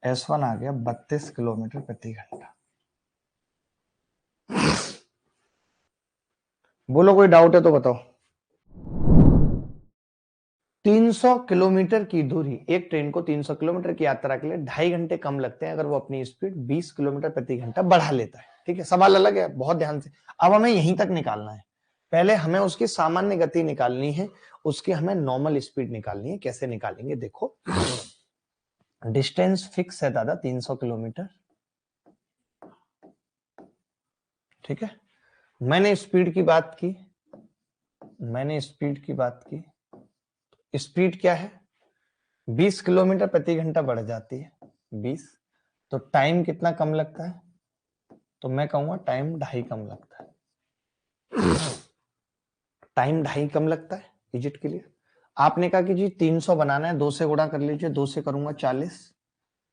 S1 आ गया 32 किलोमीटर प्रति घंटा। बोलो कोई डाउट है तो बताओ। 300 किलोमीटर की दूरी, एक ट्रेन को 300 किलोमीटर की यात्रा के लिए 2.5 घंटे कम लगते हैं अगर वो अपनी स्पीड 20 किलोमीटर प्रति घंटा बढ़ा लेता है। ठीक है, सवाल अलग है, बहुत ध्यान से। अब हमें यहीं तक निकालना है। पहले हमें उसकी सामान्य गति निकालनी है, उसकी हमें नॉर्मल स्पीड निकालनी है। कैसे निकालेंगे देखो, डिस्टेंस फिक्स है दादा 300 किलोमीटर। ठीक है, मैंने स्पीड की बात की, स्पीड क्या है, 20 किलोमीटर प्रति घंटा बढ़ जाती है 20। तो टाइम कितना कम लगता है, तो मैं कहूंगा टाइम 2.5 कम लगता है। टाइम 2.5 कम लगता है। Is it clear? आपने कहा कि जी 300 बनाना है, 2 से गुणा कर लीजिए, 2 से करूंगा 40,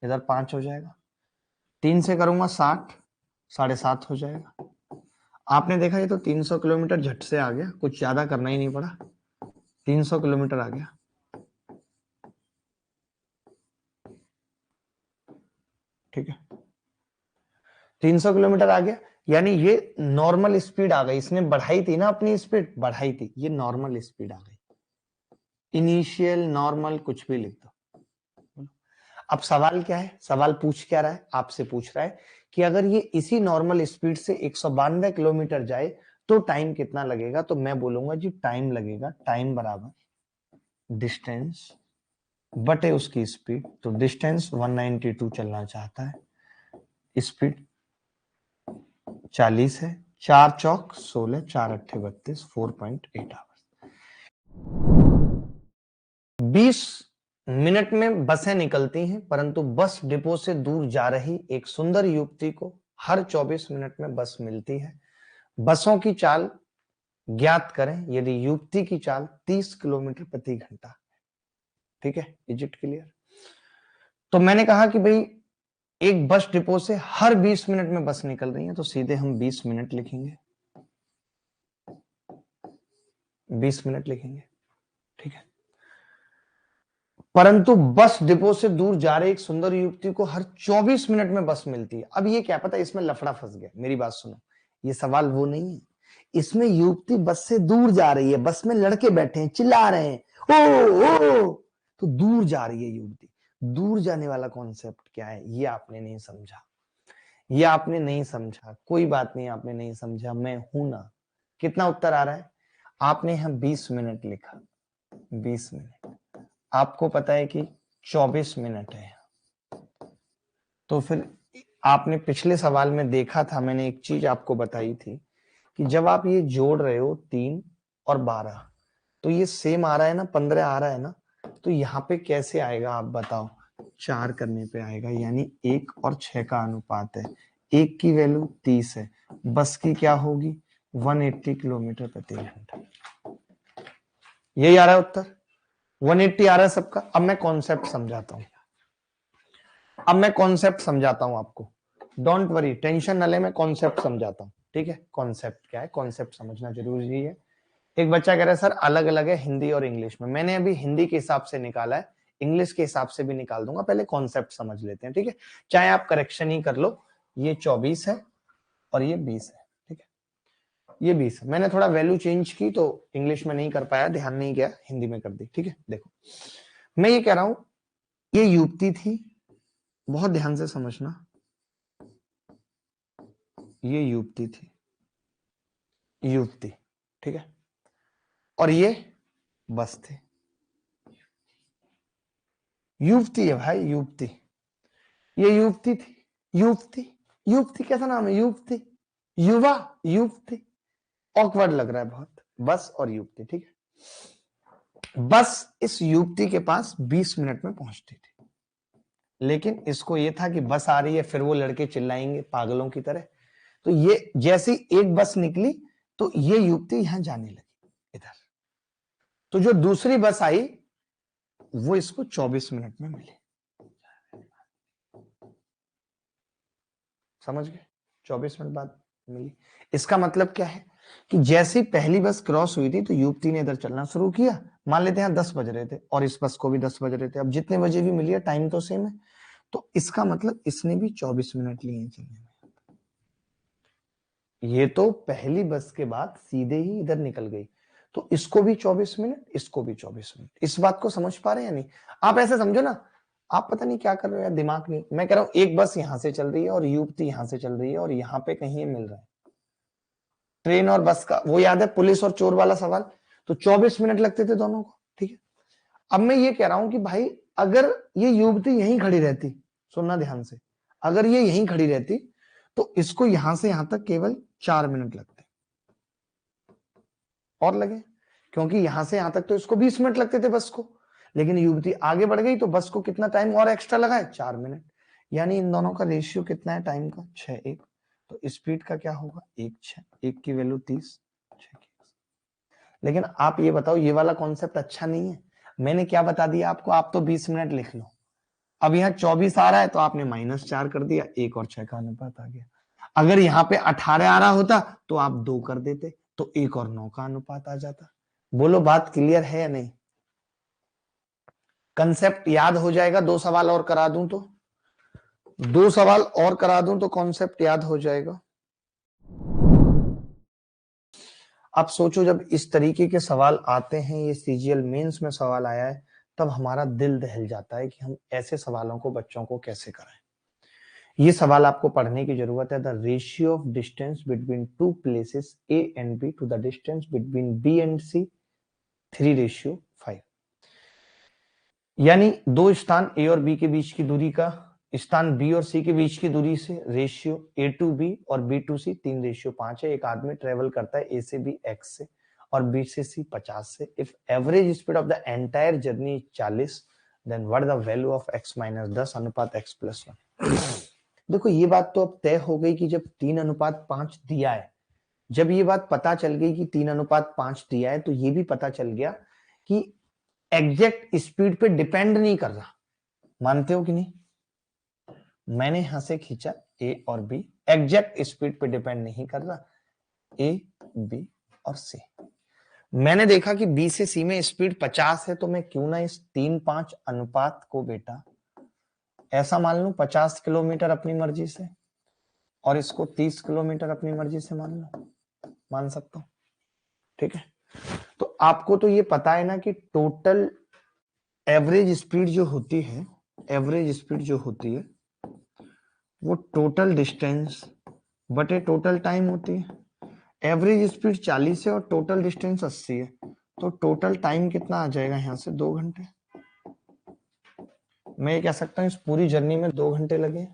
इधर 5 हो जाएगा, 3 से करूंगा 60, 7.5 हो जाएगा। आपने देखा ये तो 300 किलोमीटर झट से आ गया, कुछ ज्यादा करना ही नहीं पड़ा, 300 किलोमीटर आ गया। ठीक है, 300 किलोमीटर आ गया, यानी ये नॉर्मल स्पीड आ गई। इसने बढ़ाई थी ना अपनी स्पीड, बढ़ाई थी, ये नॉर्मल स्पीड आ गई। इनिशियल, नॉर्मल, कुछ भी लिख दो। अब सवाल क्या है, सवाल पूछ क्या रहा है, आपसे पूछ रहा है कि अगर ये इसी नॉर्मल स्पीड से 192 किलोमीटर जाए तो टाइम कितना लगेगा। तो मैं बोलूंगा जी टाइम लगेगा, टाइम बराबर डिस्टेंस बटे उसकी स्पीड। तो डिस्टेंस 192 चलना चाहता है, स्पीड 40 है, 4 चौक 16, 4 अट्ठे 32, 4.8 आवर्स। 20 मिनट में बसें निकलती हैं, परंतु बस डिपो से दूर जा रही एक सुंदर युवती को हर 24 मिनट में बस मिलती है। बसों की चाल ज्ञात करें यदि युवती की चाल 30 किलोमीटर प्रति घंटा। ठीक है, इज इट क्लियर? तो मैंने कहा कि भाई एक बस डिपो से हर 20 मिनट में बस निकल रही है, तो सीधे हम 20 मिनट लिखेंगे, 20 मिनट लिखेंगे। ठीक है, परंतु बस डिपो से दूर जा रही एक सुंदर युवती को हर 24 मिनट में बस मिलती है। अब ये क्या पता, इसमें लफड़ा फंस गया। मेरी बात सुनो, ये सवाल वो नहीं है, इसमें युवती बस से दूर जा रही है, बस में लड़के बैठे हैं, चिल्ला रहे हैं, ओ, तो दूर जा रही है युवती। दूर जाने वाला कॉन्सेप्ट क्या है, ये आपने नहीं समझा, ये आपने नहीं समझा। कोई बात नहीं, आपने नहीं समझा, मैं हूं ना। कितना उत्तर आ रहा है, आपने यहां 20 मिनट लिखा, 20 मिनट, आपको पता है कि 24 मिनट है। तो फिर आपने पिछले सवाल में देखा था, मैंने एक चीज आपको बताई थी कि जब आप ये जोड़ रहे हो 3 और 12, तो ये सेम आ रहा है ना, 15 आ रहा है ना, तो यहाँ पे कैसे आएगा आप बताओ, 4 करने पे आएगा, यानी 1 और 6 का अनुपात है। 1 की वैल्यू 30 है, बस की क्या होगी 180 किलोमीटर प्रति घंटा। यही आ रहा है उत्तर, 180 आ रहा है सबका। अब मैं कॉन्सेप्ट समझाता हूं, आपको। डोंट वरी, टेंशन न ले, मैं कॉन्सेप्ट समझाता हूं। ठीक है, कॉन्सेप्ट क्या है, कॉन्सेप्ट समझना जरूरी है। एक बच्चा कह रहा है सर अलग अलग है हिंदी और इंग्लिश में। मैंने अभी हिंदी के हिसाब से निकाला है, इंग्लिश के हिसाब से भी निकाल दूंगा, पहले कॉन्सेप्ट समझ लेते हैं। ठीक है, चाहे आप करेक्शन ही कर लो, ये 24 है और ये 20 है। ठीक है, ये 20 है, मैंने थोड़ा वैल्यू चेंज की तो इंग्लिश में नहीं कर पाया, ध्यान नहीं गया, हिंदी में कर दी। ठीक है, देखो मैं ये कह रहा हूं, ये युक्ति थी, बहुत ध्यान से समझना, ये युक्ति थी, युक्ति। ठीक है, और ये बस थे, युवती है भाई, युवती, ये युवती थी, युवती, युवती कैसा नाम है, युवती, युवा, युवती, ऑकवर्ड लग रहा है बहुत, बस और युवती। ठीक है, बस इस युवती के पास 20 मिनट में पहुंचती थी, लेकिन इसको ये था कि बस आ रही है, फिर वो लड़के चिल्लाएंगे पागलों की तरह। तो ये जैसी एक बस निकली तो ये युवती यहां जाने लगी इधर, तो जो दूसरी बस आई वो इसको 24 मिनट में मिली। समझ गए, 24 मिनट बाद मिली। इसका मतलब क्या है कि जैसे पहली बस क्रॉस हुई थी तो युवती ने इधर चलना शुरू किया। मान लेते हैं 10 बज रहे थे और इस बस को भी 10 बज रहे थे, अब जितने बजे भी मिली है टाइम तो सेम है, तो इसका मतलब इसने भी 24 मिनट लिए हैं चलने में। ये तो पहली बस के बाद सीधे ही इधर निकल गई, तो इसको भी 24 मिनट, इसको भी 24 मिनट। इस बात को समझ पा रहे हैं या नहीं? आप ऐसे समझो ना, आप पता नहीं क्या कर रहे हो यार, दिमाग नहीं। मैं कह रहा हूं एक बस यहां से चल रही है और युवती यहां से चल रही है और यहां पे कहीं ये मिल रहा है। ट्रेन और बस का वो याद है, पुलिस और चोर वाला सवाल? तो 24 मिनट लगते थे दोनों को, ठीक है। अब मैं ये कह रहा हूं कि भाई अगर ये युवती यहीं खड़ी रहती, सुनना ध्यान से, अगर ये यहीं खड़ी रहती तो इसको यहां से यहां तक केवल 4 मिनट लगते और लगे, क्योंकि यहां से यहां तक तो इसको 20 मिनट लगते थे बस को, लेकिन युवती आगे बढ़ गई तो बस को कितना टाइम और एक्स्ट्रा लगा है? 4 मिनट। यानी इन दोनों का रेशियो कितना है टाइम का? 6:1। तो स्पीड का क्या होगा? 1:6। 1 की वैल्यू 30, 6 की। लेकिन आप ये बताओ, ये वाला कॉन्सेप्ट अच्छा नहीं है? मैंने क्या बता दिया आपको? आप तो 20 मिनट लिख लो। अब यहाँ 24 आ रहा है तो आपने -4 कर दिया, 1 और 6 का अनुपात आ गया। अगर यहाँ पे 18 आ रहा होता तो आप 2 कर देते, तो 1 और 9 का अनुपात आ जाता। बोलो बात क्लियर है या नहीं? कंसेप्ट याद हो जाएगा? 2 सवाल और करा दूं तो? 2 सवाल और करा दूं तो कॉन्सेप्ट याद हो जाएगा। अब सोचो जब इस तरीके के सवाल आते हैं, ये सीजीएल मेंस में सवाल आया है, तब हमारा दिल दहल जाता है कि हम ऐसे सवालों को बच्चों को कैसे कराएं। ये सवाल आपको पढ़ने की जरूरत है। The ratio of distance between two places A and B to the distance between B and C 3:5। यानी दो स्थान ए और बी के बीच की दूरी का स्थान बी और सी के बीच की दूरी से रेशियो ए टू बी और बी टू सी 3:5 है। एक आदमी ट्रेवल करता है ए से बी x से और बी से सी 50 से। If average speed of the entire journey 40, then what the value of x-10 अनुपात x+1। देखो ये बात तो अब तय हो गई कि जब 3:5 दिया है, जब ये बात पता चल गई कि 3:5 दिया है, तो ये भी पता चल गया कि एग्जैक्ट स्पीड पे डिपेंड नहीं कर रहा। मानते हो कि नहीं? मैंने यहां से खींचा ए और बी, एग्जैक्ट स्पीड पे डिपेंड नहीं कर रहा, ए बी और सी। मैंने देखा कि बी से सी में स्पीड 50 है, तो मैं क्यों ना इस 3:5 अनुपात को बेटा ऐसा मान लूं, 50 किलोमीटर अपनी मर्जी से और इसको 30 किलोमीटर अपनी मर्जी से मान लो। मान सकता हूं, ठीक है। तो आपको तो ये पता है ना कि टोटल एवरेज स्पीड जो होती है, एवरेज स्पीड जो होती है वो टोटल डिस्टेंस बटे टोटल टाइम होती है। एवरेज स्पीड 40 है और टोटल डिस्टेंस 80 है, तो टोटल टाइम कितना आ जाएगा यहां से? 2 घंटे। मैं ये कह सकता हूं इस पूरी जर्नी में 2 घंटे लगे।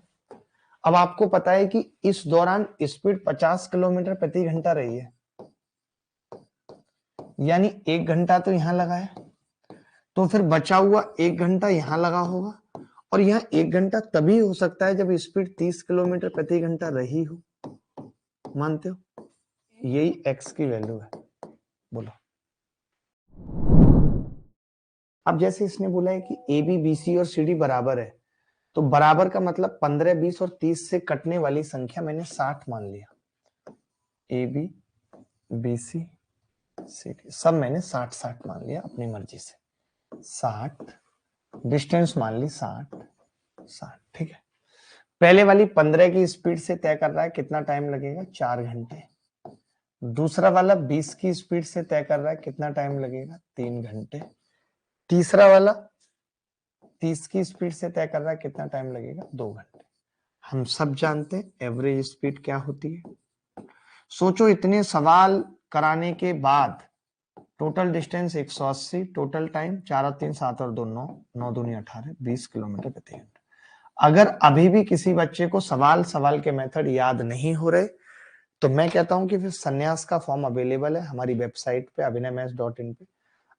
अब आपको पता है कि इस दौरान स्पीड 50 किलोमीटर प्रति घंटा रही है, यानी 1 घंटा तो यहां लगा है, तो फिर बचा हुआ 1 घंटा यहां लगा होगा। और यह 1 घंटा तभी हो सकता है जब स्पीड 30 किलोमीटर प्रति घंटा रही हो। मानते हो? यही x की वैल्यू है। बोलो। अब जैसे इसने बोला है कि ए बी बी सी और सी डी बराबर है, तो बराबर का मतलब 15, 20 और 30 से कटने वाली संख्या मैंने 60 मान लिया। A B B C C D सब मैंने 60-60 मान लिया अपनी मर्जी से। 60 डिस्टेंस मान ली 60, ठीक है। पहले वाली 15 की स्पीड से तय कर रहा है कितना टाइम लगेगा? 4 घंटे। दूसरा वाला 20 की स्पीड से तय कर रहा है कितना टाइम लगेगा? 3 घंटे। तीसरा वाला 30 की स्पीड से तय कर रहा है कितना टाइम लगेगा? 2 घंटे। हम सब जानते हैं एवरेज स्पीड क्या होती है। सोचो इतने सवाल कराने के बाद टोटल डिस्टेंस 180, टोटल टाइम 4 और 3 7 और 2 9, 9 दूनी 18, 20 किलोमीटर प्रति घंटा। अगर अभी भी किसी बच्चे को सवाल के मेथड याद नहीं हो रहे, तो मैं कहता हूं कि फिर संन्यास का फॉर्म अवेलेबल है हमारी वेबसाइट पे abhinaymaths.in पे।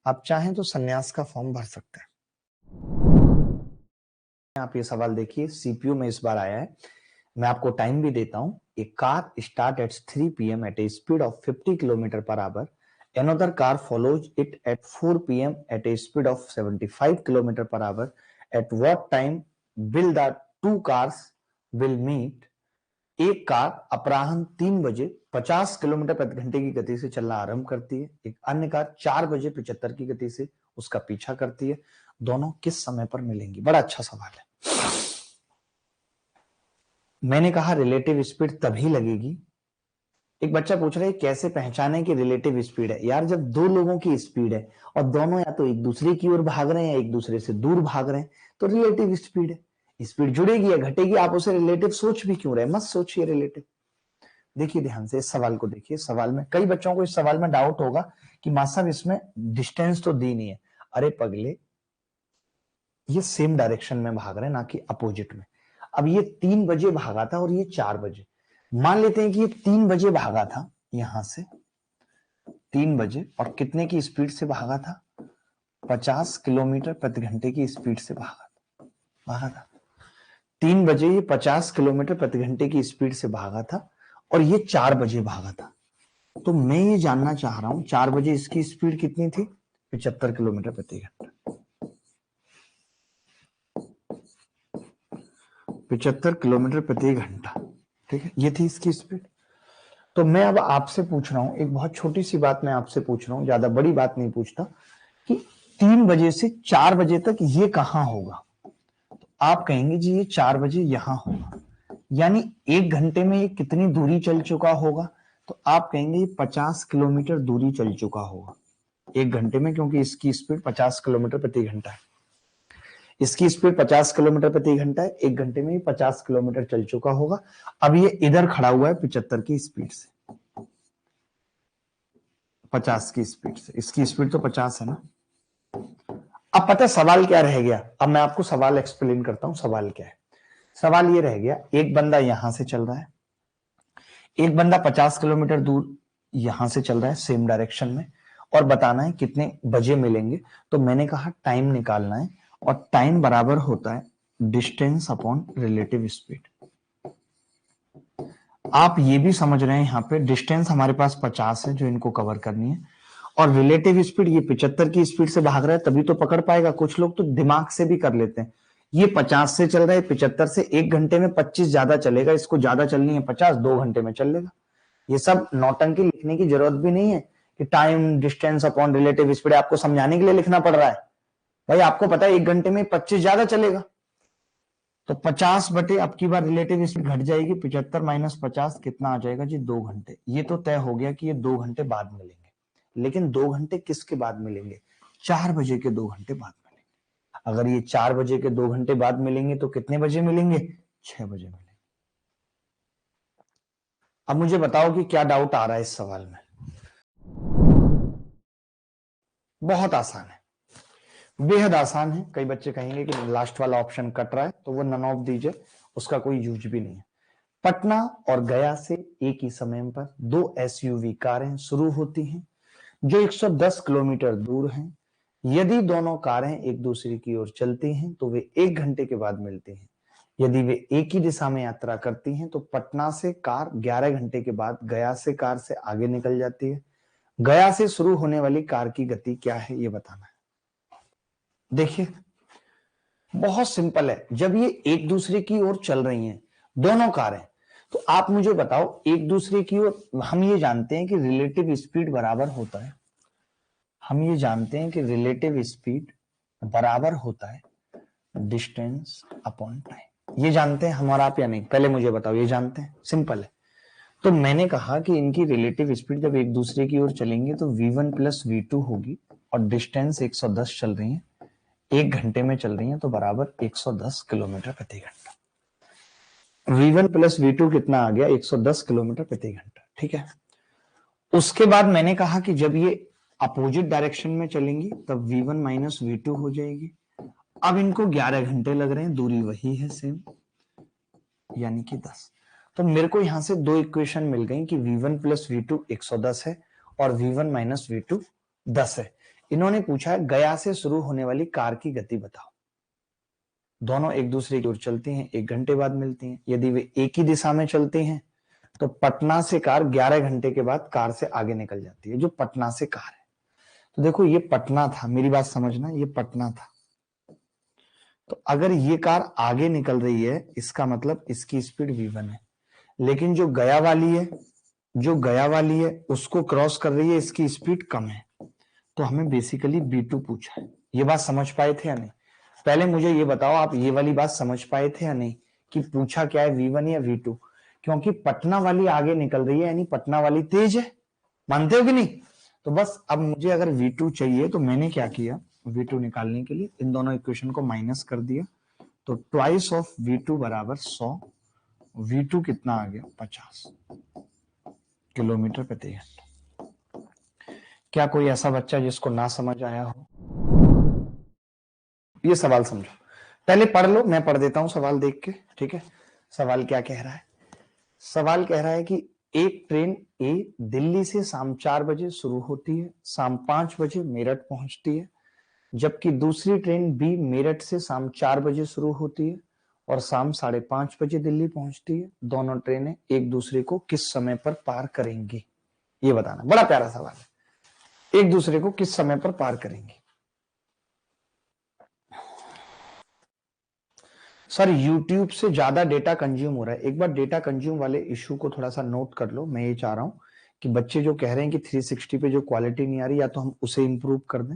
आप चाहें तो संन्यास का फॉर्म भर सकते हैं। आप ये सवाल देखिए, सीपीयू में इस बार आया है। मैं आपको टाइम भी देता हूं। A car start at 3 PM at a speed of 50 kilometre per hour. Another car follows it at 4 PM at a speed of 75 kilometer per hour. At what time will the two cars will meet? एक कार अपराह्न 3 बजे 50 किलोमीटर प्रति घंटे की गति से चलना आरंभ करती है। एक अन्य कार 4 बजे 75 की गति से उसका पीछा करती है। दोनों किस समय पर मिलेंगी? बड़ा अच्छा सवाल है। मैंने कहा रिलेटिव स्पीड तभी लगेगी एक बच्चा पूछ रहा है कैसे पहचाने कि रिलेटिव स्पीड है। यार जब दो लोगों की स्पीड है और दोनों या तो एक दूसरे की ओर भाग रहे हैं या एक दूसरे से दूर भाग रहे हैं तो रिलेटिव स्पीड है। स्पीड जुड़ेगी या घटेगी, आप उसे रिलेटिव सोच भी क्यों रहे, मत सोचिए रिलेटिव। देखिए ध्यान से इस सवाल को देखिए। सवाल में कई बच्चों को इस सवाल में डाउट होगा कि मास्टर साहब इसमें डिस्टेंस तो दी नहीं है। अरे पगले, ये सेम डायरेक्शन में भाग रहे हैं ना कि अपोजिट में। अब ये 3 बजे भागा था और ये 4 बजे। मान लेते हैं कि ये 3 बजे भागा था, यहां से 3 बजे, और कितने की स्पीड से भागा था, 50 किलोमीटर प्रति घंटे की स्पीड से भागा था 3 बजे ये 50 किलोमीटर प्रति घंटे की स्पीड से भागा था और ये 4 बजे भागा था। तो मैं ये जानना चाह रहा हूं 4 बजे इसकी स्पीड कितनी थी, 75 किलोमीटर प्रति घंटा। 75 किलोमीटर प्रति घंटा, ठीक है, ये थी इसकी स्पीड। तो मैं अब आपसे पूछ रहा हूं, एक बहुत छोटी सी बात मैं आपसे पूछ रहा हूं, ज्यादा बड़ी बात नहीं पूछता, कि 3 बजे से 4 बजे तक ये कहां होगा। तो आप कहेंगे जी ये 4 बजे यहां होगा, यानी 1 घंटे में ये कितनी दूरी चल चुका होगा। तो आप कहेंगे ये 50 किलोमीटर दूरी चल चुका होगा 1 घंटे में, क्योंकि इसकी स्पीड 50 किलोमीटर प्रति घंटा है। इसकी स्पीड 50 किलोमीटर प्रति घंटा है, 1 घंटे में 50 किलोमीटर चल चुका होगा। अब ये इधर खड़ा हुआ है 75 की स्पीड से, 50 की स्पीड से, इसकी स्पीड तो 50 है ना। अब पता है सवाल क्या रह गया, अब मैं आपको सवाल एक्सप्लेन करता हूं सवाल क्या है। सवाल ये रह गया, एक बंदा यहां से चल रहा है, एक बंदा 50 किलोमीटर दूर यहां से चल रहा है सेम डायरेक्शन में, और बताना है कितने बजे मिलेंगे। तो मैंने कहा टाइम निकालना है, और टाइम बराबर होता है डिस्टेंस अपॉन रिलेटिव स्पीड। आप ये भी समझ रहे हैं यहाँ पे डिस्टेंस हमारे पास 50 है जो इनको कवर करनी है, और रिलेटिव स्पीड ये 75 की स्पीड से भाग रहा है, तभी तो पकड़ पाएगा। कुछ लोग तो दिमाग से भी कर लेते हैं, ये 50 से चल रहा है 75 से, 1 घंटे में 25 ज्यादा चलेगा, इसको ज्यादा चलनी है 50, 2 घंटे में चल लेगा। ये सब नौटंकी लिखने की जरूरत भी नहीं है कि time distance upon relative speed आपको समझाने के लिए लिखना पड़ रहा है। भाई आपको पता है 1 घंटे में 25 ज्यादा चलेगा, तो 50 बटे अब की बार रिलेटिव स्पीड घट जाएगी, 75 माइनस 50 कितना आ जाएगा जी, 2 घंटे। ये तो तय हो गया कि ये 2 घंटे बाद मिलेंगे, लेकिन 2 घंटे किसके बाद मिलेंगे, 4 बजे के 2 घंटे बाद मिलेंगे। अगर ये 4 बजे के 2 घंटे बाद मिलेंगे तो कितने बजे मिलेंगे, 6 बजे मिलेंगे। अब मुझे बताओ कि क्या डाउट आ रहा है इस सवाल में। बहुत आसान है, बेहद आसान है। कई बच्चे कहेंगे कि लास्ट वाला ऑप्शन कट रहा है, तो वो नन ऑफ दीजिए, उसका कोई यूज भी नहीं है। पटना और गया से एक ही समय पर 2 एसयूवी कारें शुरू होती हैं जो 110 किलोमीटर दूर हैं। यदि दोनों कारें एक दूसरे की ओर चलती हैं तो वे 1 घंटे के बाद मिलती हैं। यदि वे एक ही दिशा में यात्रा करती हैं तो पटना से कार 11 घंटे के बाद गया से कार से आगे निकल जाती है। गया से शुरू होने वाली कार की गति क्या है, ये बताना है। देखिए बहुत सिंपल है, जब ये एक दूसरे की ओर चल रही हैं दोनों कारें, तो आप मुझे बताओ एक दूसरे की ओर, हम ये जानते हैं कि रिलेटिव स्पीड बराबर होता है, हम ये जानते हैं कि रिलेटिव स्पीड बराबर होता है डिस्टेंस अपॉन टाइम। ये जानते हैं हमारा आप या नहीं, पहले मुझे बताओ, ये जानते हैं, सिंपल है। तो मैंने कहा कि इनकी रिलेटिव स्पीड जब एक दूसरे की ओर चलेंगे तो v1 प्लस v2 होगी, और डिस्टेंस 110 चल रही है, 1 घंटे में चल रही है, तो बराबर 110 किलोमीटर प्रति घंटा। v1 प्लस v2 कितना आ गया, 110 किलोमीटर प्रति घंटा, ठीक है। उसके बाद मैंने कहा कि जब ये अपोजिट डायरेक्शन में चलेंगी तब v1 माइनस v2 हो जाएगी। अब इनको 11 घंटे लग रहे हैं, दूरी वही है सेम, यानी कि 10। तो मेरे को यहां से 2 इक्वेशन मिल गई कि v1 प्लस v2 110 है और v1 माइनस v2 10 है। इन्होंने पूछा है गया से शुरू होने वाली कार की गति बताओ। दोनों एक दूसरे की ओर चलती हैं, 1 घंटे बाद मिलती हैं। यदि वे एक ही दिशा में चलते हैं तो पटना से कार 11 घंटे के बाद कार से आगे निकल जाती है, जो पटना से कार है। तो देखो ये पटना था, मेरी बात समझना, ये पटना था। तो अगर ये कार आगे निकल रही है इसका मतलब इसकी स्पीड v1 है, लेकिन जो गया वाली है उसको क्रॉस कर रही है, इसकी स्पीड कम है। तो हमें बेसिकली v2 पूछा है। ये बात समझ पाए थे या नहीं? पहले मुझे ये बताओ, आप ये वाली बात समझ पाए थे या नहीं कि पूछा क्या है, v1 या v2? क्योंकि पटना वाली आगे निकल रही है, यानी पटना वाली तेज है। मानते हो कि नहीं? तो बस अब मुझे अगर V2 चाहिए तो मैंने क्या किया, V2 निकालने के लिए इन दोनों इक्वेशन को माइनस कर दिया, तो ट्वाइस ऑफ V2 बराबर 100। V2 कितना आ गया? 50 किलोमीटर प्रति घंटा। क्या कोई ऐसा बच्चा जिसको ना समझ आया हो? ये सवाल समझो, पहले पढ़ लो, मैं पढ़ देता हूं सवाल देख के, ठीक है? सवाल क्या कह रहा है? सवाल कह रहा है कि एक ट्रेन ए दिल्ली से शाम 4 बजे शुरू होती है, शाम 5 बजे मेरठ पहुंचती है, जबकि दूसरी ट्रेन बी मेरठ से शाम 4 बजे शुरू होती है और शाम 5:30 बजे दिल्ली पहुंचती है। दोनों ट्रेनें एक दूसरे को किस समय पर पार करेंगी? ये बताना। बड़ा प्यारा सवाल है, एक दूसरे को किस समय पर पार करेंगी। सर YouTube से ज्यादा डेटा कंज्यूम हो रहा है। एक बार डेटा कंज्यूम वाले इशू को थोड़ा सा नोट कर लो। मैं ये चाह रहा हूं कि बच्चे जो कह रहे हैं कि 360 पे जो क्वालिटी नहीं आ रही, या तो हम उसे इंप्रूव कर दें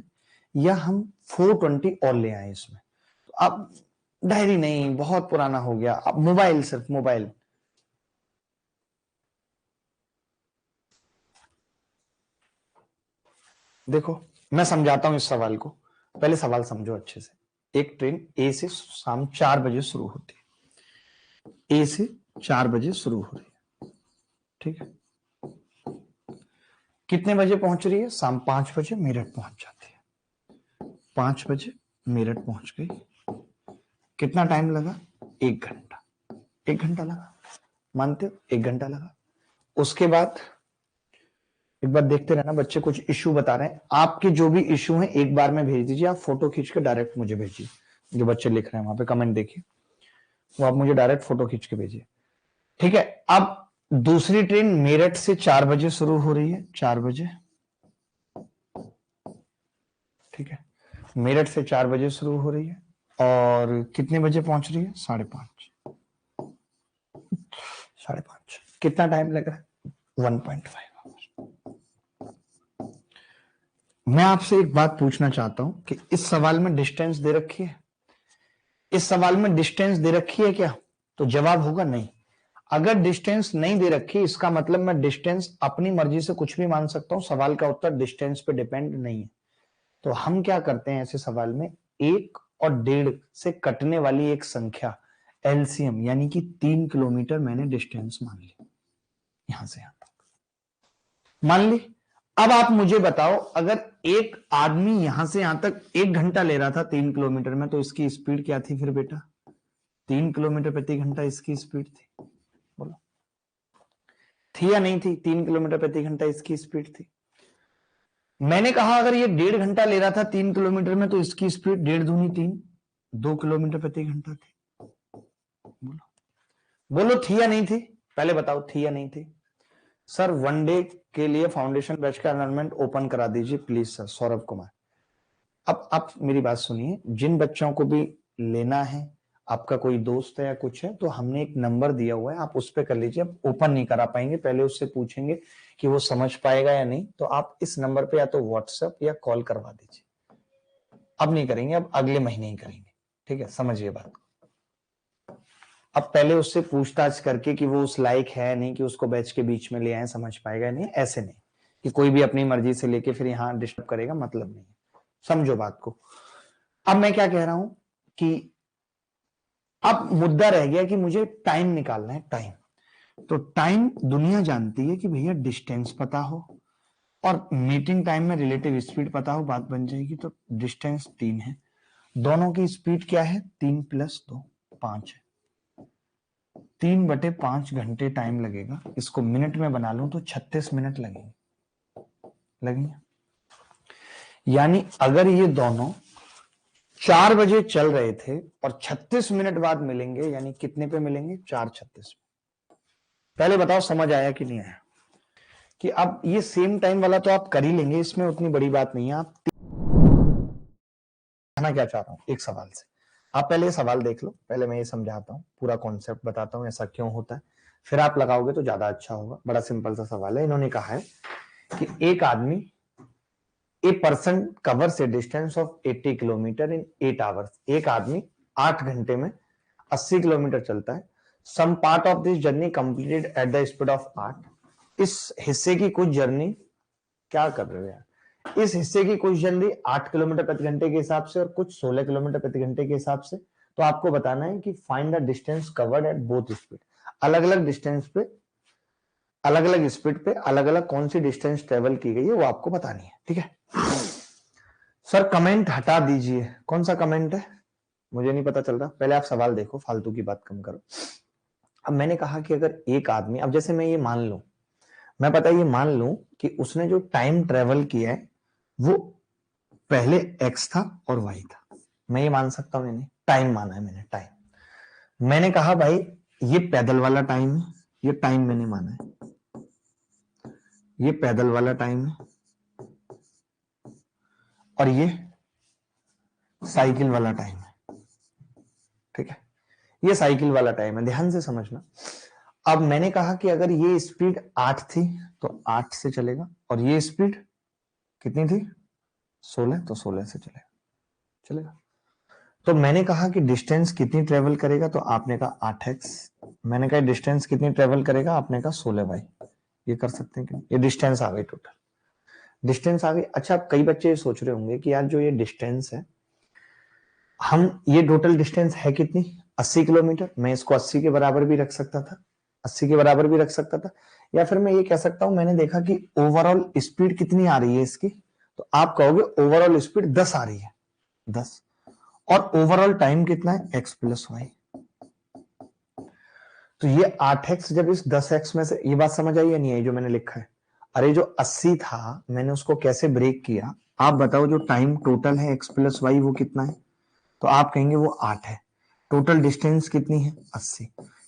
या हम 420 और ले आए इसमें। तो अब डायरी नहीं, बहुत पुराना हो गया, अब मोबाइल, सिर्फ मोबाइल। देखो मैं समझाता हूं इस सवाल को, पहले सवाल समझो अच्छे से। एक ट्रेन ए से शाम 4 बजे शुरू होती है, ए से 4 बजे शुरू हो रही है, ठीक है? कितने बजे पहुंच रही है? शाम 5 बजे मेरठ पहुंच जाती है। 5 बजे मेरठ पहुंच गई। कितना टाइम लगा? 1 घंटा। 1 घंटा लगा, मानते हो? 1 घंटा लगा। उसके बाद एक बार देखते रहना, बच्चे कुछ इश्यू बता रहे हैं। आपके जो भी इश्यू हैं एक बार में भेज दीजिए, आप फोटो खींच के डायरेक्ट मुझे भेजिए। जो बच्चे लिख रहे हैं वहां पे कमेंट देखिए, वो आप मुझे डायरेक्ट फोटो खींच के भेजिए, ठीक है? अब दूसरी ट्रेन मेरठ से 4 बजे शुरू हो रही है, 4 बजे, ठीक है? मेरठ से 4 बजे शुरू हो रही है और कितने बजे पहुंच रही है? 5:30। 5:30। कितना टाइम लग रहा है? 1.5 आवर्स। मैं आपसे एक बात पूछना चाहता हूं कि इस सवाल में डिस्टेंस दे रखी है? इस सवाल में डिस्टेंस दे रखी है क्या? तो जवाब होगा नहीं। अगर डिस्टेंस नहीं दे रखी, इसका मतलब मैं डिस्टेंस अपनी मर्जी से कुछ भी मान सकता हूं। सवाल का उत्तर डिस्टेंस पे डिपेंड नहीं है। तो हम क्या करते हैं ऐसे सवाल में, 1 और 1.5 से कटने वाली एक संख्या, एलसीएम, यानी कि 3 किलोमीटर मैंने डिस्टेंस मान ली, यहां से यहां तक मान ली। अब आप मुझे बताओ, अगर एक आदमी यहां से यहां तक 1 घंटा ले रहा था 3 किलोमीटर में, तो इसकी स्पीड क्या थी फिर बेटा? 3 किलोमीटर प्रति घंटा इसकी स्पीड थी। बोलो, थी या नहीं थी? 3 किलोमीटर प्रति घंटा इसकी स्पीड थी। मैंने कहा अगर ये 1.5 घंटा ले रहा था 3 किलोमीटर में, तो इसकी स्पीड 1.5 दूनी 3, 2 किलोमीटर प्रति घंटा थी। बोलो, बोलो थी या नहीं थी? पहले बताओ, थी या नहीं थी? सर 1 डे के लिए फाउंडेशन बैच का एनरोलमेंट ओपन करा दीजिए प्लीज सर, सौरभ कुमार। अब आप मेरी बात सुनिए, जिन बच्चों को भी लेना है, आपका कोई दोस्त है या कुछ है, तो हमने एक नंबर दिया हुआ है, आप उस पर कर लीजिए। अब ओपन नहीं करा पाएंगे, पहले उससे पूछेंगे कि वो समझ पाएगा या नहीं, तो आप इस नंबर पे या तो व्हाट्सएप या कॉल करवा दीजिए। अब नहीं करेंगे, अब अगले महीने ही करेंगे, ठीक है? समझिए बात। अब पहले उससे पूछताछ करके कि वो उस लायक है नहीं कि उसको बैच के बीच में ले आए, समझ पाएगा नहीं, ऐसे नहीं कि कोई भी अपनी मर्जी से लेके फिर यहाँ डिस्टर्ब करेगा, मतलब नहीं। समझो बात को। अब मैं क्या कह रहा हूं कि अब मुद्दा रह गया कि मुझे टाइम निकालना है, टाइम। तो टाइम दुनिया जानती है कि भैया डिस्टेंस पता हो और मीटिंग टाइम में रिलेटिव स्पीड पता हो, बात बन जाएगी। तो डिस्टेंस 3 है, दोनों की स्पीड क्या है? 3 + 2 5 है। 3/5 घंटे टाइम लगेगा। इसको मिनट में बना लूं तो 36 मिनट लगेंगे। यानी अगर ये दोनों 4 बजे चल रहे थे और 36 मिनट बाद मिलेंगे, यानी कितने पे मिलेंगे? 4:36। पहले बताओ समझ आया कि नहीं आया? कि अब ये सेम टाइम वाला तो आप कर ही लेंगे, इसमें उतनी बड़ी बात नहीं है। आप कहना क्या चाह रहा हूं एक सवाल से, आप पहले ये सवाल देख लो, पहले मैं ये समझाता हूं, पूरा कॉन्सेप्ट बताता हूं ऐसा क्यों होता है, फिर आप लगाओगे तो ज्यादा अच्छा होगा। बड़ा सिंपल सा सवाल है। इन्होंने कहा है कि एक आदमी, a person covers a distance of 80 kilometer in 8 hours. एक आदमी 8 घंटे में 80 किलोमीटर चलता है, some part of this journey completed at the speed of 8। इस हिस्से की कुछ जर्नी, क्या कर रहे हो यार, इस हिस्से की कुछ जर्नी 8 किलोमीटर प्रति घंटे के हिसाब से और कुछ 16 किलोमीटर प्रति घंटे के हिसाब से। तो आपको बताना है कि find the distance covered at both speed. अलग अलग डिस्टेंस पे, अलग अलग स्पीड पे अलग अलग कौन सी डिस्टेंस ट्रेवल की गई है वो आपको बतानी है, ठीक है। सर कमेंट हटा दीजिए, कौन सा कमेंट है मुझे नहीं पता चल रहा, पहले आप सवाल देखो, फालतू की बात कम करो। अब मैंने कहा कि अगर एक आदमी, अब जैसे मैं ये मान लूं, मैं पता ये मान लूं कि उसने जो टाइम ट्रेवल किया है वो पहले x था और y था, मैं ये मान सकता हूं, मैंने टाइम माना है, मैंने टाइम, मैंने कहा भाई ये पैदल वाला टाइम है, ये टाइम मैंने माना है, ये पैदल वाला टाइम है और ये साइकिल वाला टाइम है, ठीक है, ये साइकिल वाला टाइम है, ध्यान से समझना। अब मैंने कहा कि अगर ये स्पीड 8 थी तो 8 से चलेगा और ये स्पीड कितनी थी 16, तो 16 से चलेगा, चलेगा। तो मैंने कहा कि डिस्टेंस कितनी ट्रेवल करेगा, तो आपने कहा 8x, मैंने कहा डिस्टेंस कितनी ट्रेवल करेगा, आपने कहा 16y। ये कर सकते हैं कि ये डिस्टेंस आ गई, टोटल डिस्टेंस आ गई। अच्छा, अब कई बच्चे ये सोच रहे होंगे कि यार जो ये डिस्टेंस है, हम ये टोटल डिस्टेंस है कितनी, 80 किलोमीटर, मैं इसको 80 के बराबर भी रख सकता था, 80 के बराबर भी रख सकता था, या फिर मैं ये कह सकता हूं मैंने देखा कि ओवरऑल स्पीड कितनी आ रही है इसकी, तो आप कहोगे ओवरऑल स्पीड 10 आ रही है, 10, और ओवरऑल टाइम कितना है x प्लस वाई। तो ये 8x जब इस 10x में से, ये बात समझ आई या नहीं आई जो मैंने लिखा है, अरे जो 80 था मैंने उसको कैसे ब्रेक किया, आप बताओ जो टाइम टोटल है x प्लस वाई वो कितना है, तो आप कहेंगे वो 8 है। टोटल डिस्टेंस कितनी है 80,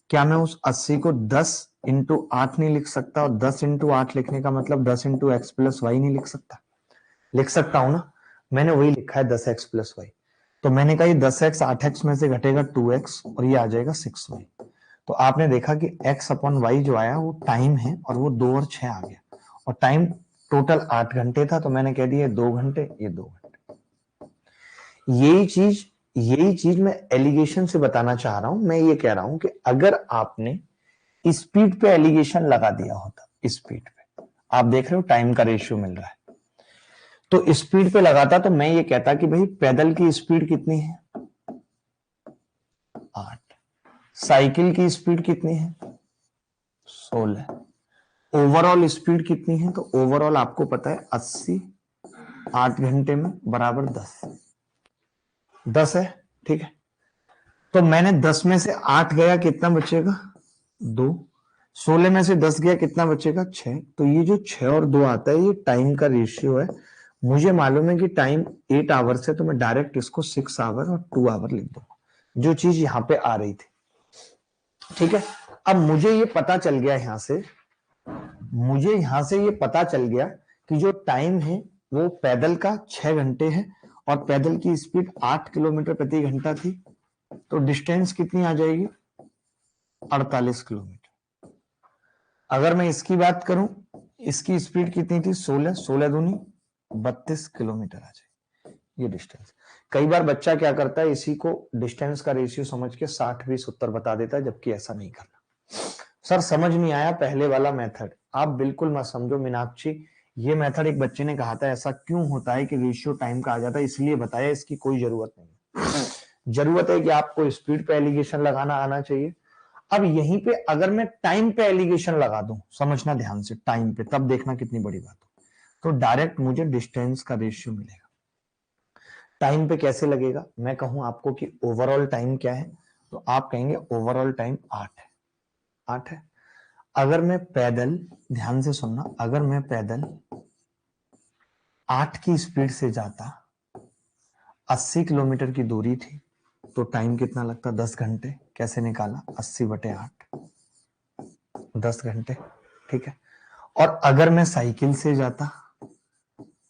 क्या मैं उस 80 को 10 इंटू 8 नहीं लिख सकता, और 10 इंटू 8 लिखने का मतलब 10 इंटू एक्स प्लस वाई नहीं लिख सकता, लिख सकता हूं ना, मैंने वही लिखा है 10x प्लस वाई। तो मैंने कहा ये 10x 8x में से घटेगा 2x और ये आ जाएगा 6y। तो आपने देखा कि x अपॉन वाई जो आया वो टाइम है और वो 2 और 6 आ गया, और टाइम टोटल 8 घंटे था तो मैंने कह दिया 2 घंटे, ये 2 घंटे। यही चीज मैं एलिगेशन से बताना चाह रहा हूं। मैं ये कह रहा हूं कि अगर आपने स्पीड पे एलिगेशन लगा दिया होता, स्पीड पे आप देख रहे हो टाइम का रेशियो मिल रहा है, तो स्पीड पे लगाता तो मैं ये कहता कि भाई पैदल की स्पीड कितनी है 8, साइकिल की स्पीड कितनी है 16, ओवरऑल स्पीड कितनी है, तो ओवरऑल आपको पता है 80 8 घंटे में बराबर 10 है, ठीक है। तो मैंने 10 में से 8 गया कितना बचेगा 2, 16 में से 10 गया कितना बचेगा 6, तो ये जो 6 और 2 आता है ये टाइम का रेशियो है। मुझे मालूम है कि टाइम 8 आवर्स है, तो मैं डायरेक्ट इसको 6 आवर और 2 आवर लिख दूंगा, जो चीज यहां पे आ रही थी, ठीक है। अब मुझे ये पता चल गया यहां से ये पता चल गया कि जो टाइम है वो पैदल का 6 घंटे है और पैदल की स्पीड 8 किलोमीटर प्रति घंटा थी, तो डिस्टेंस कितनी आ जाएगी 48 किलोमीटर। अगर मैं इसकी बात करूं, इसकी स्पीड कितनी थी 16, 16 दूनी 32 किलोमीटर आ जाएगी ये डिस्टेंस। कई बार बच्चा क्या करता है, इसी को डिस्टेंस का रेशियो समझ के 60-20 उत्तर बता देता है, जबकि ऐसा नहीं करना। सर समझ नहीं आया पहले वाला मेथड, आप बिल्कुल मत समझो मीनाक्षी, ये मेथड एक बच्चे ने कहा था ऐसा क्यों होता है कि रेशियो टाइम का आ जाता है, इसलिए बताया, इसकी कोई जरूरत नहीं। जरूरत है कि आपको स्पीड पे एलिगेशन लगाना आना चाहिए। अब यहीं पे अगर मैं टाइम पे एलिगेशन लगा दूं, समझना ध्यान से, टाइम पे, तब देखना कितनी बड़ी बात हो, तो डायरेक्ट मुझे डिस्टेंस का रेशियो मिलेगा। टाइम पे कैसे लगेगा, मैं कहूं आपको कि ओवरऑल टाइम क्या है, तो आप कहेंगे ओवरऑल टाइम 8 है। अगर मैं पैदल, ध्यान से सुनना, अगर मैं पैदल 8 की स्पीड से जाता, 80 किलोमीटर की दूरी थी, तो टाइम कितना लगता 10 घंटे, कैसे निकाला 80/8, 10 घंटे, ठीक है। और अगर मैं साइकिल से जाता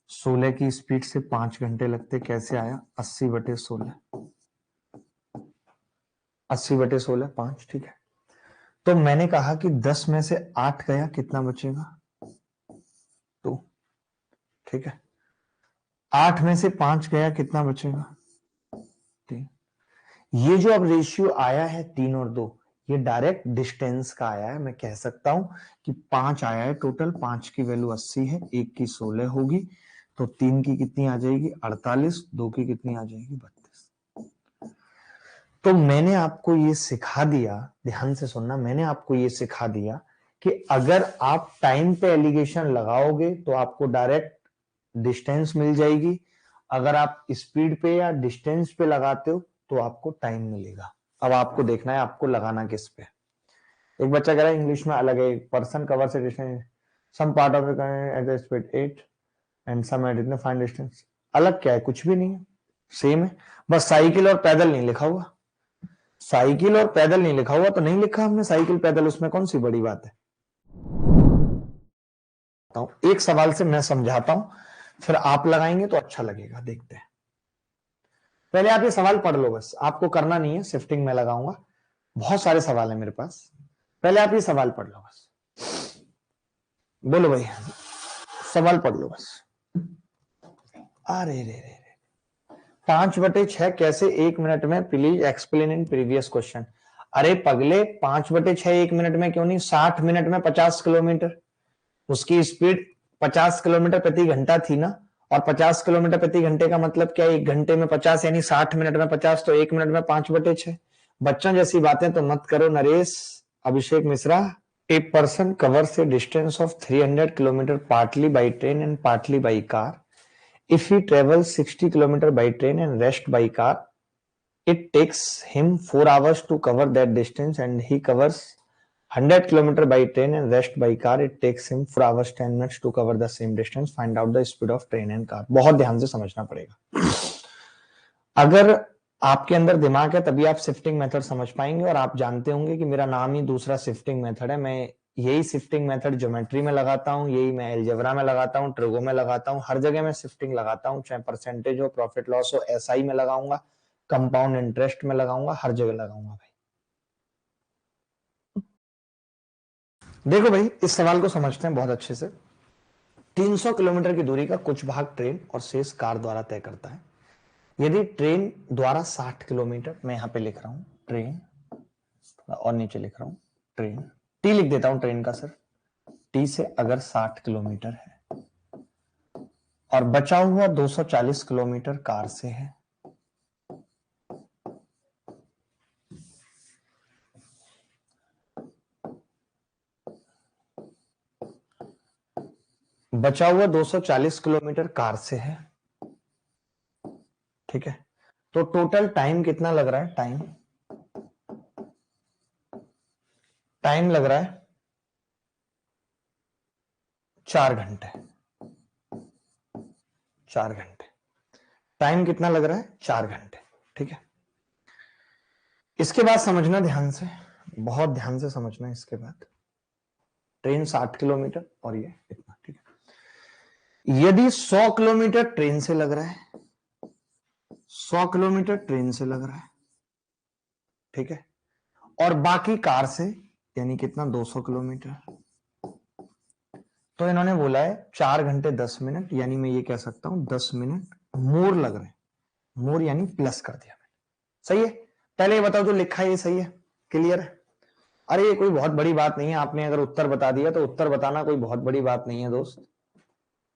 16 की स्पीड से 5 घंटे लगते, कैसे आया 80/16, 80/16 5, ठीक है। तो मैंने कहा कि 10 में से 8 गया कितना बचेगा 2, ठीक है। 8 में से 5 गया कितना बचेगा 3। ये जो अब रेशियो आया है 3 और 2, ये डायरेक्ट डिस्टेंस का आया है। मैं कह सकता हूं कि 5 आया है टोटल, 5 की वैल्यू 80 है, 1 की 16 होगी, तो 3 की कितनी आ जाएगी 48, 2 की कितनी आ जाएगी 32। तो मैंने आपको ये सिखा दिया, ध्यान से सुनना, मैंने आपको ये सिखा दिया कि अगर आप टाइम पे एलिगेशन लगाओगे तो आपको डायरेक्ट डिस्टेंस मिल जाएगी, अगर आप स्पीड पे या डिस्टेंस पे लगाते हो तो आपको टाइम मिलेगा। अब आपको देखना है आपको लगाना किस पे। एक बच्चा कह रहा है इंग्लिश में अलग है, पर्सन कवर से distance some part of at the speed 8 and some at इतने फाइंड डिस्टेंस। अलग क्या है, कुछ भी नहीं है, सेम है, बस साइकिल और पैदल नहीं लिखा हुआ। साइकिल और पैदल नहीं लिखा हुआ तो नहीं लिखा हमने साइकिल पैदल, उसमें कौन सी बड़ी बात है। एक सवाल से मैं समझाता हूं, फिर आप लगाएंगे तो अच्छा लगेगा। देखते हैं, पहले आप ये सवाल पढ़ लो, बस आपको करना नहीं है, शिफ्टिंग में लगाऊंगा, बहुत सारे सवाल है मेरे पास। पहले आप ये सवाल पढ़ लो बस, बोलो भाई सवाल पढ़ लो बस। अरे रे रे 5/6 कैसे 1 मिनट में, please explain in previous question. अरे पगले 5/6 1 मिनट में क्यों नहीं, 60 मिनट में 50 किलोमीटर, उसकी स्पीड 50 किलोमीटर प्रति घंटा थी ना, और 50 किलोमीटर प्रति घंटे का मतलब क्या है, 1 घंटे में 50 यानी 60 मिनट में 50, तो 1 मिनट में 5/6। बच्चों जैसी बातें तो मत करो Naresh. Abhishek Mishra, a person covers a distance of 300 kilometre partly by train and partly by car. If he travels 60 km by train and rest by car, it takes him 4 hours to cover that distance, and he covers 100 km by train and rest by car. It takes him 4 hours 10 minutes to cover the same distance. Find out the speed of train and car. बहुत ध्यान से समझना पड़ेगा। अगर आपके अंदर दिमाग है तभी आप शिफ्टिंग मेथड समझ पाएंगे, और आप जानते होंगे कि मेरा नाम ही दूसरा शिफ्टिंग मेथड है। मैं यही शिफ्टिंग मेथड ज्योमेट्री में लगाता हूं, यही मैं अलजेब्रा में लगाता हूं, ट्रिगो में लगाता हूं, हर जगह मैं शिफ्टिंग लगाता हूं, चाहे परसेंटेज हो, प्रॉफिट लॉस हो, एसआई में लगाऊंगा, कंपाउंड इंटरेस्ट में लगाऊंगा, हर जगह लगाऊंगा भाई। देखो भाई इस सवाल को समझते हैं बहुत अच्छे से। 300 किलोमीटर की दूरी का कुछ भाग ट्रेन और शेष कार द्वारा तय करता है। यदि ट्रेन द्वारा 60 किलोमीटर, मैं यहां पे लिख रहा हूं ट्रेन, और नीचे लिख रहा हूं ट्रेन, टी लिख देता हूं ट्रेन का सर, टी से अगर 60 किलोमीटर है और बचा हुआ 240 किलोमीटर कार से है, बचा हुआ 240 किलोमीटर कार से है, ठीक है, तो टोटल टाइम कितना लग रहा है, टाइम लग रहा है 4 घंटे। 4 घंटे टाइम कितना लग रहा है, 4 घंटे, ठीक है। इसके बाद समझना ध्यान से, बहुत ध्यान से समझना। इसके बाद ट्रेन 60 किलोमीटर और ये इतना, ठीक है। यदि 100 किलोमीटर ट्रेन से लग रहा है, 100 किलोमीटर ट्रेन से लग रहा है, ठीक है, और बाकी कार से, यानी कितना 200 किलोमीटर, तो इन्होंने बोला है 4 घंटे 10 मिनट, यानी मैं ये कह सकता हूं 10 मिनट मोर लग रहे हैं, मोर यानी प्लस कर दिया मैंने, सही है। पहले ये बताओ जो लिखा है ये सही है, क्लियर है। अरे ये कोई बहुत बड़ी बात नहीं है, आपने अगर उत्तर बता दिया तो उत्तर बताना कोई बहुत बड़ी बात नहीं है दोस्त,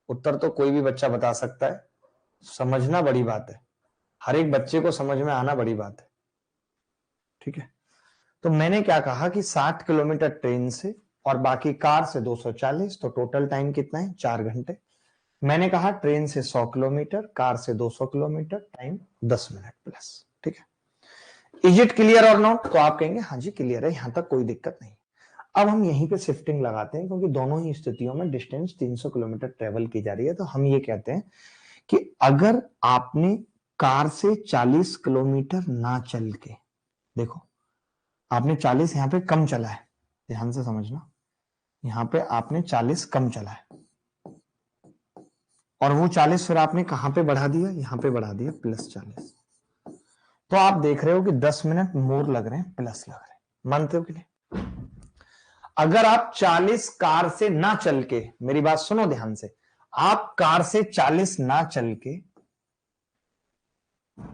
उत्तर तो कोई भी बच्चा बता सकता है, समझना बड़ी बात है, हर एक बच्चे को समझ में आना बड़ी बात है, ठीक है। तो मैंने क्या कहा कि 60 किलोमीटर ट्रेन से और बाकी कार से 240, तो टोटल टाइम कितना है 4 घंटे। मैंने कहा ट्रेन से 100 किलोमीटर, कार से 200 किलोमीटर, टाइम 10 मिनट प्लस, ठीक है। इज इट क्लियर और नॉट, तो आप कहेंगे हाँ जी क्लियर है, यहां तक कोई दिक्कत नहीं। अब हम यहीं पे शिफ्टिंग लगाते हैं, क्योंकि दोनों ही स्थितियों में डिस्टेंस 300 किलोमीटर ट्रेवल की जा रही है, तो हम ये कहते हैं कि अगर आपने कार से 40 किलोमीटर ना चल के, देखो आपने 40 यहां पे कम चला है, ध्यान से समझना, यहां पे आपने 40 कम चला है, और वो 40 फिर आपने कहां पे बढ़ा दिया, यहां पे बढ़ा दिया +40, तो आप देख रहे हो कि 10 मिनट मोर लग रहे हैं, प्लस लग रहे हैं, मानते हो कि नहीं। अगर आप 40 कार से ना चल के, मेरी बात सुनो ध्यान से, आप कार से 40 ना चल के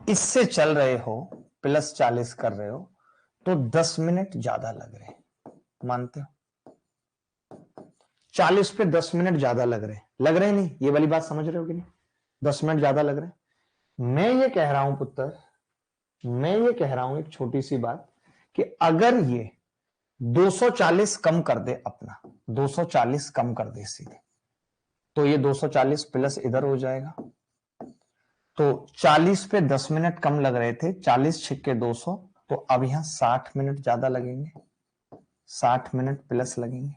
इससे चल रहे हो, +40 कर रहे हो, तो 10 मिनट ज्यादा लग रहे हैं, मानते हो? 40 पे 10 मिनट ज्यादा लग रहे हैं नहीं, ये वाली बात समझ रहे हो कि नहीं? 10 मिनट ज्यादा लग रहे हैं। मैं ये कह रहा हूं पुत्र, मैं ये कह रहा हूं एक छोटी सी बात, कि अगर ये 240 कम कर दे, अपना 240 कम कर दे सीधे, तो ये 240 प्लस इधर हो जाएगा। तो 40 पे 10 मिनट कम लग रहे थे, 40 छिक्के 200, तो अब यहां 60 मिनट ज्यादा लगेंगे, 60 मिनट प्लस लगेंगे।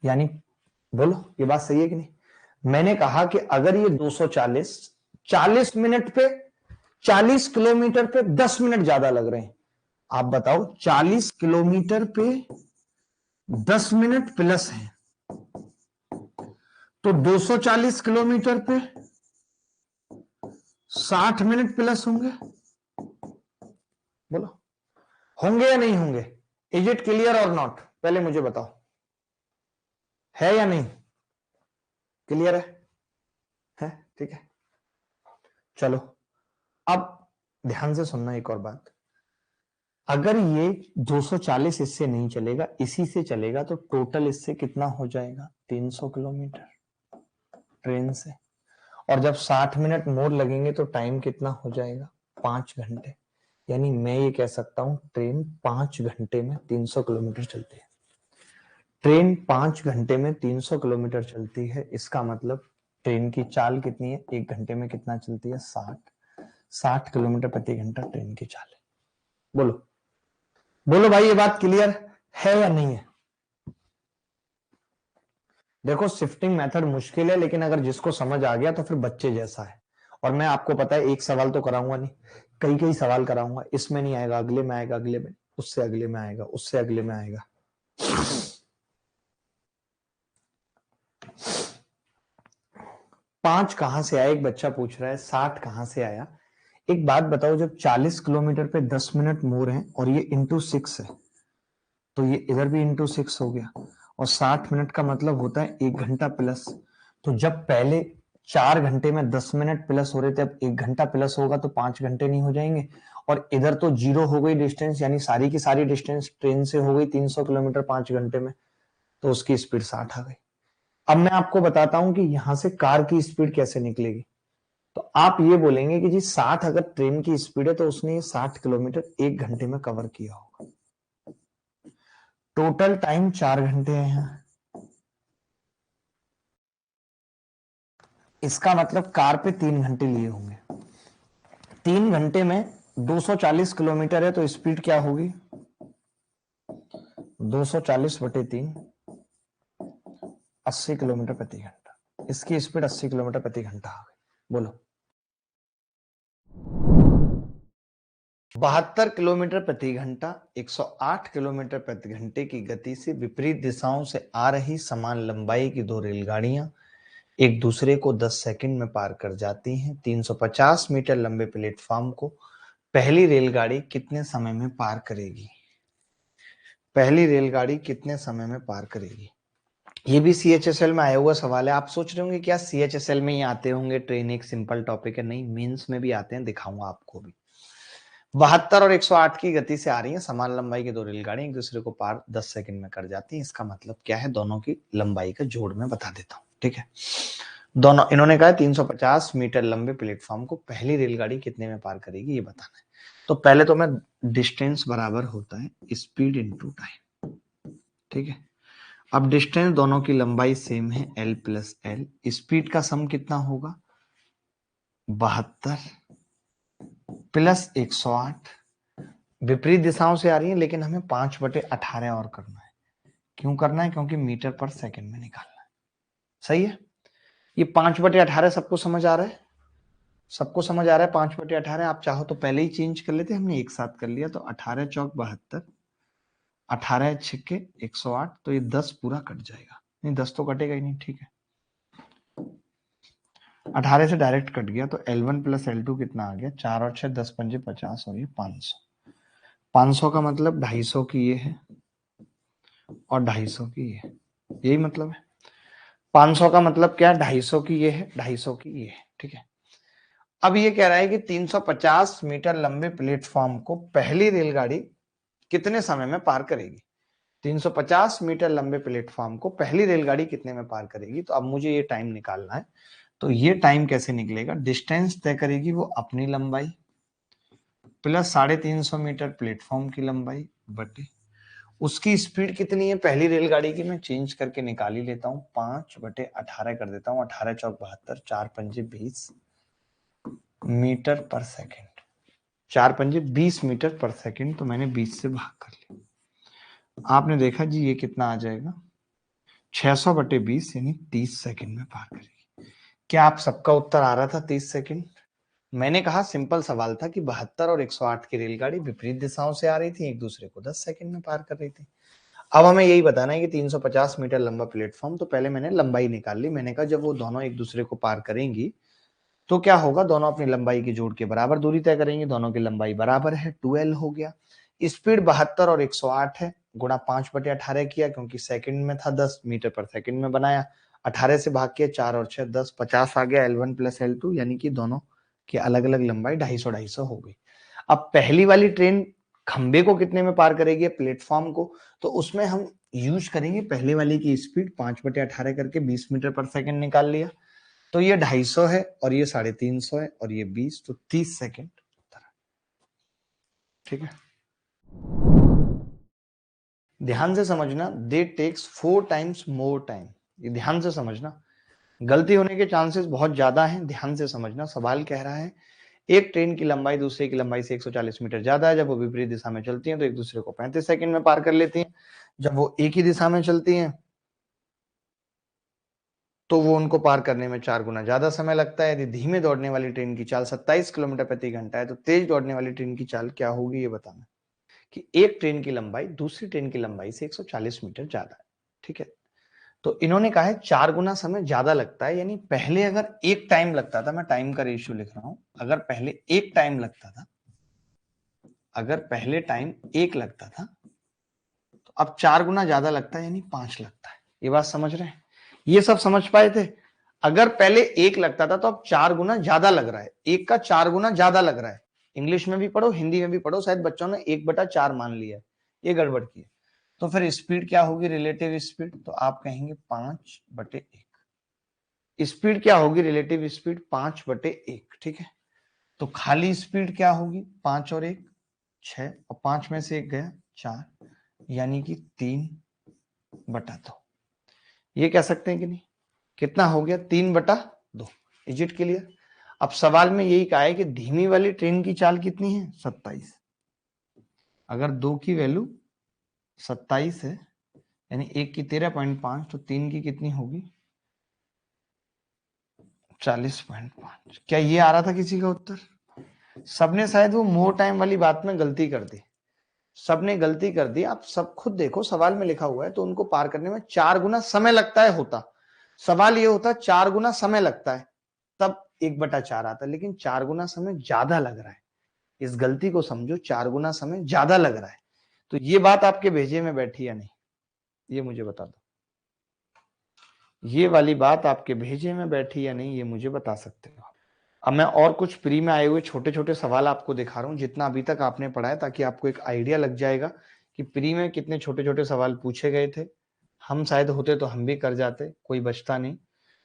यानी बोलो ये बात सही है कि नहीं? मैंने कहा कि अगर ये 240 40 मिनट पे 40 किलोमीटर पे 10 मिनट ज्यादा लग रहे हैं, आप बताओ 40 किलोमीटर पे 10 मिनट प्लस है, तो 240 किलोमीटर पे 60 मिनट प्लस होंगे। बोलो होंगे या नहीं होंगे? इज इट क्लियर और नॉट? पहले मुझे बताओ, है या नहीं? क्लियर है? ठीक है, चलो अब ध्यान से सुनना एक और बात। अगर ये 240 इससे नहीं चलेगा, इसी से चलेगा, तो टोटल इससे कितना हो जाएगा? 300 किलोमीटर ट्रेन से। और जब 60 मिनट मोर लगेंगे तो टाइम कितना हो जाएगा? 5 घंटे। यानी मैं ये कह सकता हूं ट्रेन 5 घंटे में 300 किलोमीटर चलती है। ट्रेन 5 घंटे में 300 किलोमीटर चलती है, इसका मतलब ट्रेन की चाल कितनी है? 1 घंटे में कितना चलती है? 60 किलोमीटर प्रति घंटा ट्रेन की चाल है। बोलो बोलो भाई, ये बात क्लियर है या नहीं है? देखो शिफ्टिंग मेथड मुश्किल है, लेकिन अगर जिसको समझ आ गया तो फिर बच्चे जैसा है। और मैं आपको पता है एक सवाल तो कराऊंगा नहीं, कई कई सवाल कराऊंगा। इसमें नहीं आएगा, अगले में आएगा, अगले में, उससे अगले में आएगा, उससे अगले में आएगा। पांच कहां से आया? एक बच्चा पूछ रहा है 60 कहां से आया। एक बात बताओ, जब 40 किलोमीटर पे 10 मिनट मोर है और ये इंटू 6 है, तो ये इधर भी इंटू 6 हो गया, और 60 मिनट का मतलब होता है 1 घंटा प्लस। तो जब पहले 4 घंटे में 10 मिनट प्लस हो रहे थे, अब 1 घंटा प्लस होगा तो 5 घंटे नहीं हो जाएंगे? और इधर तो जीरो हो गई डिस्टेंस, यानी सारी की सारी डिस्टेंस ट्रेन से हो गई 300 किलोमीटर 5 घंटे में, तो उसकी स्पीड 60 आ गई। अब मैं आपको बताता हूं कि यहां से कार की स्पीड कैसे निकलेगी। तो आप ये बोलेंगे कि जी 60 अगर ट्रेन की स्पीड है तो उसने 60 किलोमीटर 1 घंटे में कवर किया होगा। टोटल टाइम 4 घंटे है यहां। इसका मतलब कार पे 3 घंटे लिए होंगे। 3 घंटे में 240 किलोमीटर है, तो स्पीड क्या होगी? 240/3, 80 किलोमीटर प्रति घंटा। इसकी स्पीड 80 किलोमीटर प्रति घंटा आ गई। बोलो 72 किलोमीटर प्रति घंटा 108 किलोमीटर प्रति घंटे की गति से विपरीत दिशाओं से आ रही समान लंबाई की दो रेलगाड़ियां एक दूसरे को 10 सेकंड में पार कर जाती हैं। 350 मीटर लंबे प्लेटफॉर्म को पहली रेलगाड़ी कितने समय में पार करेगी? पहली रेलगाड़ी कितने समय में पार करेगी? ये भी CHSL में आया हुआ सवाल है। आप सोच रहे होंगे क्या CHSL में ही आते होंगे, ट्रेन एक सिंपल टॉपिक है? नहीं, मेंस में भी आते हैं, दिखाऊंगा आपको भी। 72 और 108 की गति से आ रही है समान लंबाई की दो रेलगाड़ी एक दूसरे को पार 10 सेकंड में कर जाती हैं। इसका मतलब क्या है? दोनों की लंबाई का जोड़ में बता देता हूं, ठीक है। दोनों, इन्होंने कहा 350 मीटर लंबे प्लेटफॉर्म को पहली रेलगाड़ी कितने में पार करेगी, ये बताना है। तो पहले तो मैं डिस्टेंस बराबर होता है स्पीड इनटू टाइम, ठीक है। अब डिस्टेंस, दोनों की लंबाई सेम है, L प्लस L। स्पीड का सम कितना होगा? 72 प्लस 108। विपरीत दिशाओं से आ रही है, लेकिन हमें 5/18 और करना है। क्यों करना है? क्योंकि मीटर पर सेकंड में निकालना है। सही है। ये 5/18 सबको समझ आ रहा है? सबको समझ आ रहा है 5/18? आप चाहो तो पहले ही चेंज कर लेते, हमने एक साथ कर लिया। तो 18 चौक 72, 18 छिक्के 108, तो ये 10 पूरा कट जाएगा। नहीं, 10 तो कटेगा ही नहीं, ठीक है। 18 से डायरेक्ट कट गया, तो L1 प्लस L2 कितना आ गया? 4 और 6 10 पंजे 50 और ये 500। 500 का मतलब 250 की ये है और 250 की ये है, यही मतलब है। 500 का मतलब क्या? 250 की ये है, 250 की ये है, ठीक है। अब ये कह रहा है कि 350 मीटर लंबे प्लेटफॉर्म को पहली रेलगाड़ी कितने समय में पार करेगी? 350 मीटर लंबे प्लेटफॉर्म को पहली रेलगाड़ी कितने में पार करेगी? तो अब मुझे ये टाइम निकालना है। तो ये टाइम कैसे निकलेगा? डिस्टेंस तय करेगी वो अपनी लंबाई प्लस 350 मीटर प्लेटफॉर्म की लंबाई बटे उसकी स्पीड कितनी है पहली रेलगाड़ी की, मैं चेंज करके निकाल ही लेता हूँ, 5/18 कर देता हूँ, 18 चौक 72, 4 पंजे 20 मीटर पर सेकेंड, 4 पंजे 20 मीटर पर सेकेंड। तो मैंने 20 से भाग कर लिया। आपने देखा जी ये कितना आ जाएगा, 600/20 यानी 30 सेकेंड में पार करेगी। क्या आप सबका उत्तर आ रहा था 30 सेकेंड? मैंने कहा सिंपल सवाल था कि 72 और 108 की रेलगाड़ी विपरीत दिशाओं से आ रही थी, एक दूसरे को 10 सेकंड में पार कर रही थी। अब हमें यही बताना है कि 350 मीटर लंबा प्लेटफॉर्म, तो पहले मैंने लंबाई निकाल ली। मैंने कहा जब वो दोनों एक दूसरे को पार करेंगी तो क्या होगा, दोनों अपनी लंबाई की जोड़ के बराबर दूरी तय करेंगे, दोनों की लंबाई बराबर है, 2l हो गया। स्पीड 72 और 108 है, गुणा 5/18 किया क्योंकि सेकंड में था, 10 मीटर पर सेकंड में बनाया, 18 से भाग किया, 4 और 6 10, 50 आ गया, L1 प्लस L2, यानी कि दोनों की अलग अलग लंबाई 250 हो गई। अब पहली वाली ट्रेन खंबे को कितने में पार करेगी, प्लेटफॉर्म को, तो उसमें हम यूज करेंगे पहले वाली की स्पीड 5/18 करके 20 मीटर पर सेकंड निकाल लिया। तो ये 250 है और ये 350 है और ये 20, तो 30 सेकंड। ठीक है, ध्यान से समझना, दे टेक्स 4 टाइम्स मोर टाइम। ये ध्यान से समझना, गलती होने के चांसेस बहुत ज्यादा हैं, ध्यान से समझना। सवाल कह रहा है एक ट्रेन की लंबाई दूसरे की लंबाई से 140 मीटर ज्यादा है, जब वो विपरीत दिशा में चलती हैं तो एक दूसरे को 35 सेकंड में पार कर लेती हैं, जब वो एक ही दिशा में चलती हैं तो वो उनको पार करने में 4 गुना ज्यादा समय लगता है। यदि धीमे दौड़ने वाली ट्रेन की चाल 27 किलोमीटर प्रति घंटा है तो तेज दौड़ने वाली ट्रेन की चाल क्या होगी, ये बताना। कि एक ट्रेन की लंबाई दूसरी ट्रेन की लंबाई से 140 मीटर ज्यादा है। ठीक है, तो इन्होंने कहा है 4 गुना समय ज्यादा लगता है, यानी पहले अगर एक टाइम लगता था, मैं टाइम का रेशियो लिख रहा हूं, अगर पहले एक टाइम लगता था, अगर पहले टाइम एक लगता था तो अब 4 गुना ज्यादा लगता है, यानी 5 लगता है। ये बात समझ रहे हैं? ये सब समझ पाए थे? अगर पहले एक लगता था तो अब 4 गुना ज्यादा लग रहा है, एक का 4 गुना ज्यादा लग रहा है। इंग्लिश में भी पढ़ो, हिंदी में भी पढ़ो, शायद बच्चों ने 1/4 मान लिया है, ये गड़बड़ की है। तो फिर स्पीड क्या होगी, रिलेटिव स्पीड, तो आप कहेंगे 5/1। स्पीड क्या होगी, रिलेटिव स्पीड 5/1। ठीक है, तो खाली स्पीड क्या होगी, 5 और 1 6, और 5 में से 1 गया 4, यानी कि 3/2। ये कह सकते हैं कि नहीं? कितना हो गया, 3/2। Is it clear? अब सवाल में यही कहा है कि धीमी वाली ट्रेन की चाल कितनी है, 27। अगर 2 की वैल्यू 27 है, यानी 1 की 13.5, तो 3 की कितनी होगी, 40.5। क्या ये आ रहा था किसी का उत्तर? सबने शायद वो मोर टाइम वाली बात में गलती कर दी, सबने गलती कर दी। आप सब खुद देखो, सवाल में लिखा हुआ है तो उनको पार करने में 4 गुना समय लगता है, होता सवाल ये होता 4 गुना समय लगता है तब 1/4 आता, लेकिन 4 गुना समय ज्यादा लग रहा है। इस गलती को समझो, 4 गुना समय ज्यादा लग रहा है। तो ये बात आपके भेजे में बैठी या नहीं, ये मुझे बता दो। ये वाली बात आपके भेजे में बैठी या नहीं, ये मुझे बता सकते हो। अब मैं और कुछ प्री में आए हुए छोटे छोटे सवाल आपको दिखा रहा हूं, जितना अभी तक आपने पढ़ा है, ताकि आपको एक आइडिया लग जाएगा कि प्री में कितने छोटे छोटे सवाल पूछे गए थे। हम शायद होते तो हम भी कर जाते, कोई बचता नहीं।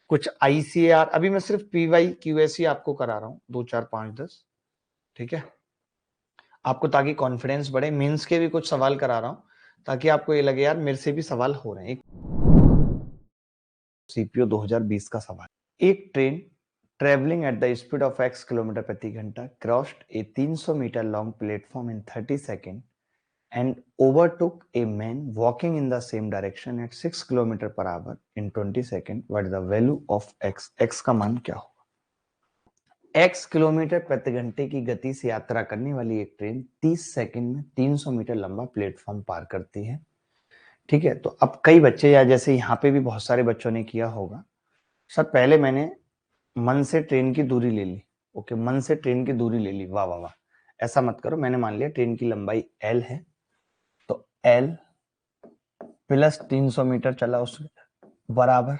कुछ ICAR, अभी मैं सिर्फ PY QSE आपको करा रहा हूँ, 2 4 5 10। ठीक है, आपको ताकि कॉन्फिडेंस बढ़े। मेंस के भी कुछ सवाल करा रहा हूँ ताकि आपको ये लगे यार मेरे से भी सवाल हो रहे हैं। एक CPO 2020 का सवाल, एक train traveling at the speed of x kilometre प्रति घंटा crossed a 300 meter long platform in 30 seconds and overtook a man walking in the same direction at 6 kilometre per hour in 20 seconds. What is the value of x? x का मान क्या होगा? x किलोमीटर प्रति घंटे की गति से यात्रा करने वाली एक ट्रेन 30 सेकंड में 300 मीटर लंबा प्लेटफॉर्म पार करती है। ठीक है, तो अब कई बच्चे, या जैसे यहाँ पे भी बहुत सारे बच्चों ने किया होगा, सर पहले मैंने मन से ट्रेन की दूरी ले ली। ओके, मन से ट्रेन की दूरी ले ली, वाह वाह वाह, ऐसा मत करो। मैंने मान लिया ट्रेन की लंबाई L है, तो L प्लस 300 मीटर चला उस बराबर,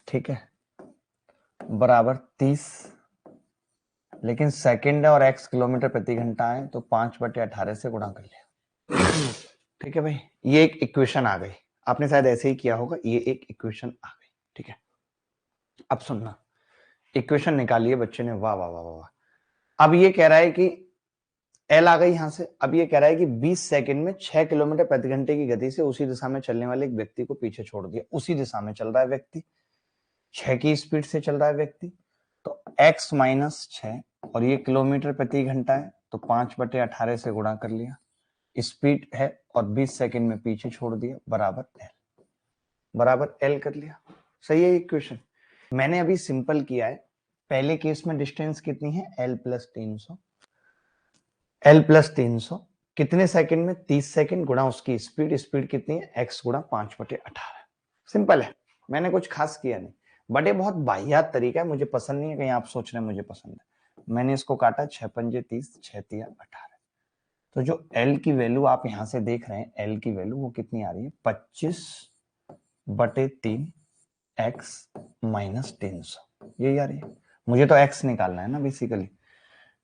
ठीक है, बराबर 30 लेकिन सेकंड और x किलोमीटर प्रति घंटा है तो 5/18 से गुणा कर लिया। ठीक है भाई, ये एक इक्वेशन आ गई। आपने शायद ऐसे ही किया होगा, ये एक इक्वेशन आ गई। ठीक है, अब सुनना, इक्वेशन निकालिए बच्चे ने, वाह वाह वाह वाह। अब ये कह रहा है कि एल आ गई यहां से। अब ये कह रहा है कि 20 सेकंड में 6 किलोमीटर प्रति घंटे की गति से उसी दिशा में चलने वाले एक व्यक्ति को पीछे छोड़ दिया। उसी दिशा में चल रहा है व्यक्ति, 6 की स्पीड से चल रहा है व्यक्ति, तो x माइनस 6 और ये किलोमीटर प्रति घंटा है तो 5/18 से गुणा कर लिया, स्पीड है और 20 सेकंड में पीछे छोड़ दिया, बराबर एल कर लिया। सही है इक्वेशन। मैंने अभी सिंपल किया है। पहले केस में डिस्टेंस कितनी है, l प्लस 300, l प्लस 300 कितने सेकंड में, 30 सेकंड गुणा उसकी स्पीड, स्पीड कितनी है, x गुणा 5/18। सिंपल है, मैंने कुछ खास किया नहीं, बट ये बहुत बाहियात तरीका है, मुझे पसंद नहीं है, कहीं आप सोच रहे हैं मुझे पसंद है। मैंने इसको काटा, 6 पंजे 30, 6 तिया 18। तो जो l की वैल्यू आप यहां से देख रहे हैं, l की वैल्यू वो कितनी आ रही है, 25/3 x माइनस 300, यही आ रही है। मुझे तो x निकालना है ना बेसिकली,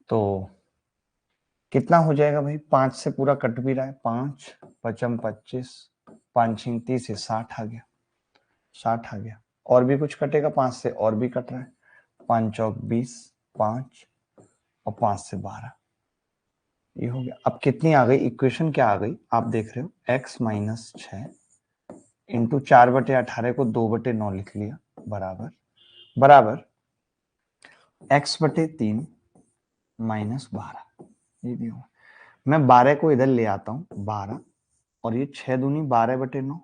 तो कितना हो जाएगा भाई, 5 से पूरा कट भी रहा है, 5 पचम 25, 5 छिंग 30 से 60 आ गया, 60 आ गया। और भी कुछ कटेगा 5 से, और भी कट रहा है, 5 चौक 20, 5 और 5 से 12, ये हो गया। अब कितनी आ गई इक्वेशन, क्या आ गई आप देख रहे हो, x माइनस 6 इंटू 4/18 को 2/9 लिख लिया, बराबर x/3 माइनस 12, ये भी होगा। मैं 12 को इधर ले आता हूं, 12 और ये 6 दूनी 12/9,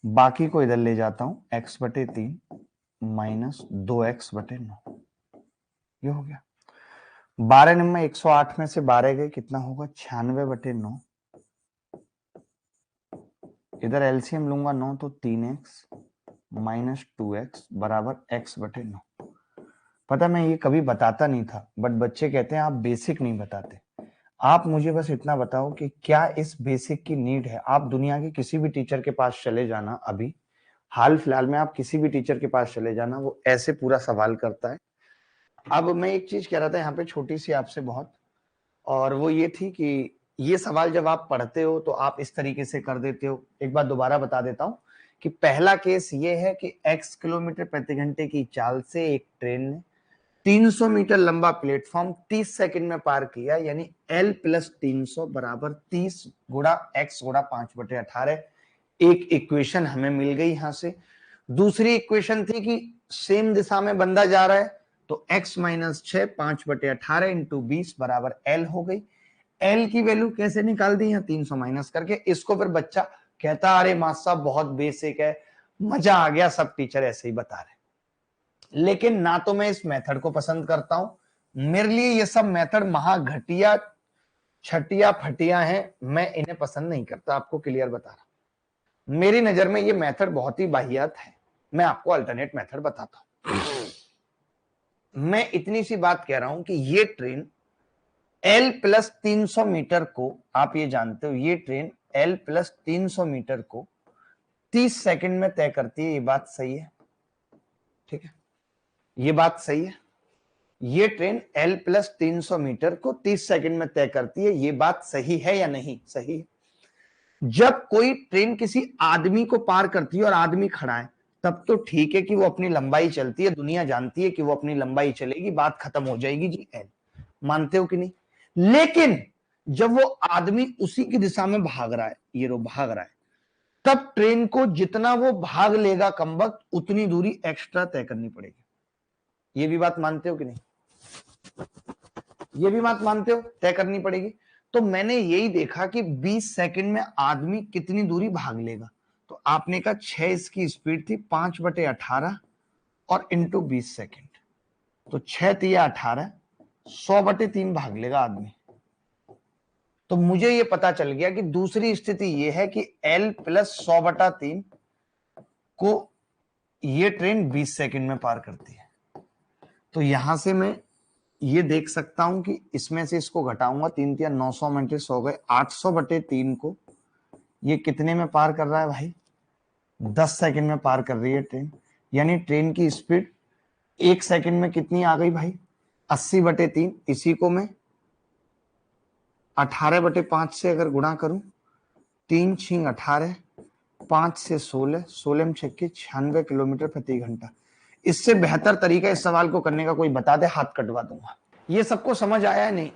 बाकी को इधर ले जाता हूं, x/3 माइनस 2x/9, ये हो गया। 12 नंबर 108 में से 12 गए, कितना होगा, 96/9, इधर एलसीएम लूंगा 9 तो 3x माइनस 2x बराबर x/9। पता मैं ये कभी बताता नहीं था, बट बच्चे कहते हैं आप बेसिक नहीं बताते। आप मुझे बस इतना बताओ कि क्या इस बेसिक की नीड है। आप दुनिया के किसी भी टीचर के पास चले जाना, अभी हाल फिलहाल में आप किसी भी टीचर के पास चले जाना, वो ऐसे पूरा सवाल करता है। अब मैं एक चीज कह रहा था यहाँ पे, छोटी सी आपसे बहुत, और वो ये थी कि ये सवाल जब आप पढ़ते हो तो आप इस तरीके से कर देते हो। एक बार दोबारा बता देता हूं कि पहला केस ये है कि x किलोमीटर प्रति घंटे की चाल से एक ट्रेन ने 300 मीटर लंबा प्लेटफॉर्म 30 सेकंड में पार किया, यानी l प्लस 300 बराबर 30 गुणा x गुणा 5/18। एक इक्वेशन हमें मिल गई यहां से। दूसरी इक्वेशन थी कि सेम दिशा में बंदा जा रहा है तो x माइनस 6 5/18 इंटू 20 बराबर l हो गई। l की वैल्यू कैसे निकाल दी है, 300 माइनस करके। इसको फिर बच्चा कहता अरे मास्टर साहब बहुत बेसिक है, मजा आ गया, सब टीचर ऐसे ही बता रहे। लेकिन ना तो मैं इस मेथड को पसंद करता हूं, मेरे लिए ये सब मेथड महा घटिया छटिया फटिया हैं, मैं इन्हें पसंद नहीं करता, आपको क्लियर बता रहा हूं। मेरी नजर में ये मेथड बहुत ही बाहियात है, मैं आपको अल्टरनेट मेथड बताता हूं। मैं इतनी सी बात कह रहा हूं कि ये ट्रेन L प्लस 300 मीटर को, आप ये जानते हो ये ट्रेन L प्लस 300 मीटर को 30 सेकंड में तय करती है, ये बात सही है, ठीक है, ये बात सही है। ये ट्रेन L प्लस 300 मीटर को 30 सेकंड में तय करती है, ये बात सही है या नहीं, सही है। जब कोई ट्रेन किसी आदमी को पार करती है और आदमी खड़ा है, तब तो ठीक है कि वो अपनी लंबाई चलती है, दुनिया जानती है कि वो अपनी लंबाई चलेगी, बात खत्म हो जाएगी जी, एल। मानते हो कि नहीं? लेकिन जब वो आदमी उसी की दिशा में भाग रहा है, ये रो भाग रहा है, तब ट्रेन को जितना वो भाग लेगा कमबख्त, उतनी दूरी एक्स्ट्रा तय करनी पड़ेगी। ये भी बात मानते हो कि नहीं? ये भी बात मानते हो, तय करनी पड़ेगी। तो मैंने यही देखा कि 20 सेकंड में आदमी कितनी दूरी भाग लेगा, तो आपने कहा 6 इसकी स्पीड थी, 5/18 और इंटू 20 सेकंड, तो 6 तिया 18, 100/3 भाग लेगा आदमी। तो मुझे ये पता चल गया कि दूसरी स्थिति ये है कि L प्लस 100/3 को ये ट्रेन 20 सेकंड में पार करती है। तो यहां से मैं ये देख सकता हूं कि इसमें से इसको घटाऊंगा, 3 तिया 900 में 100 गए, 800/3 को ये कितने में पार कर रहा है भाई, 10 सेकंड में पार कर रही है ट्रेन। यानी ट्रेन की स्पीड 1 सेकंड में कितनी आ गई भाई? 80/3। इसी को मैं 18/5 से अगर गुणा करूं, 3 छींग 18, 5 से 16, 16 में 96 किलोमीटर प्रति घंटा। इससे बेहतर तरीका इस सवाल को करने का कोई बता दे, हाथ कटवा दूंगा। ये सबको समझ आया है नहीं?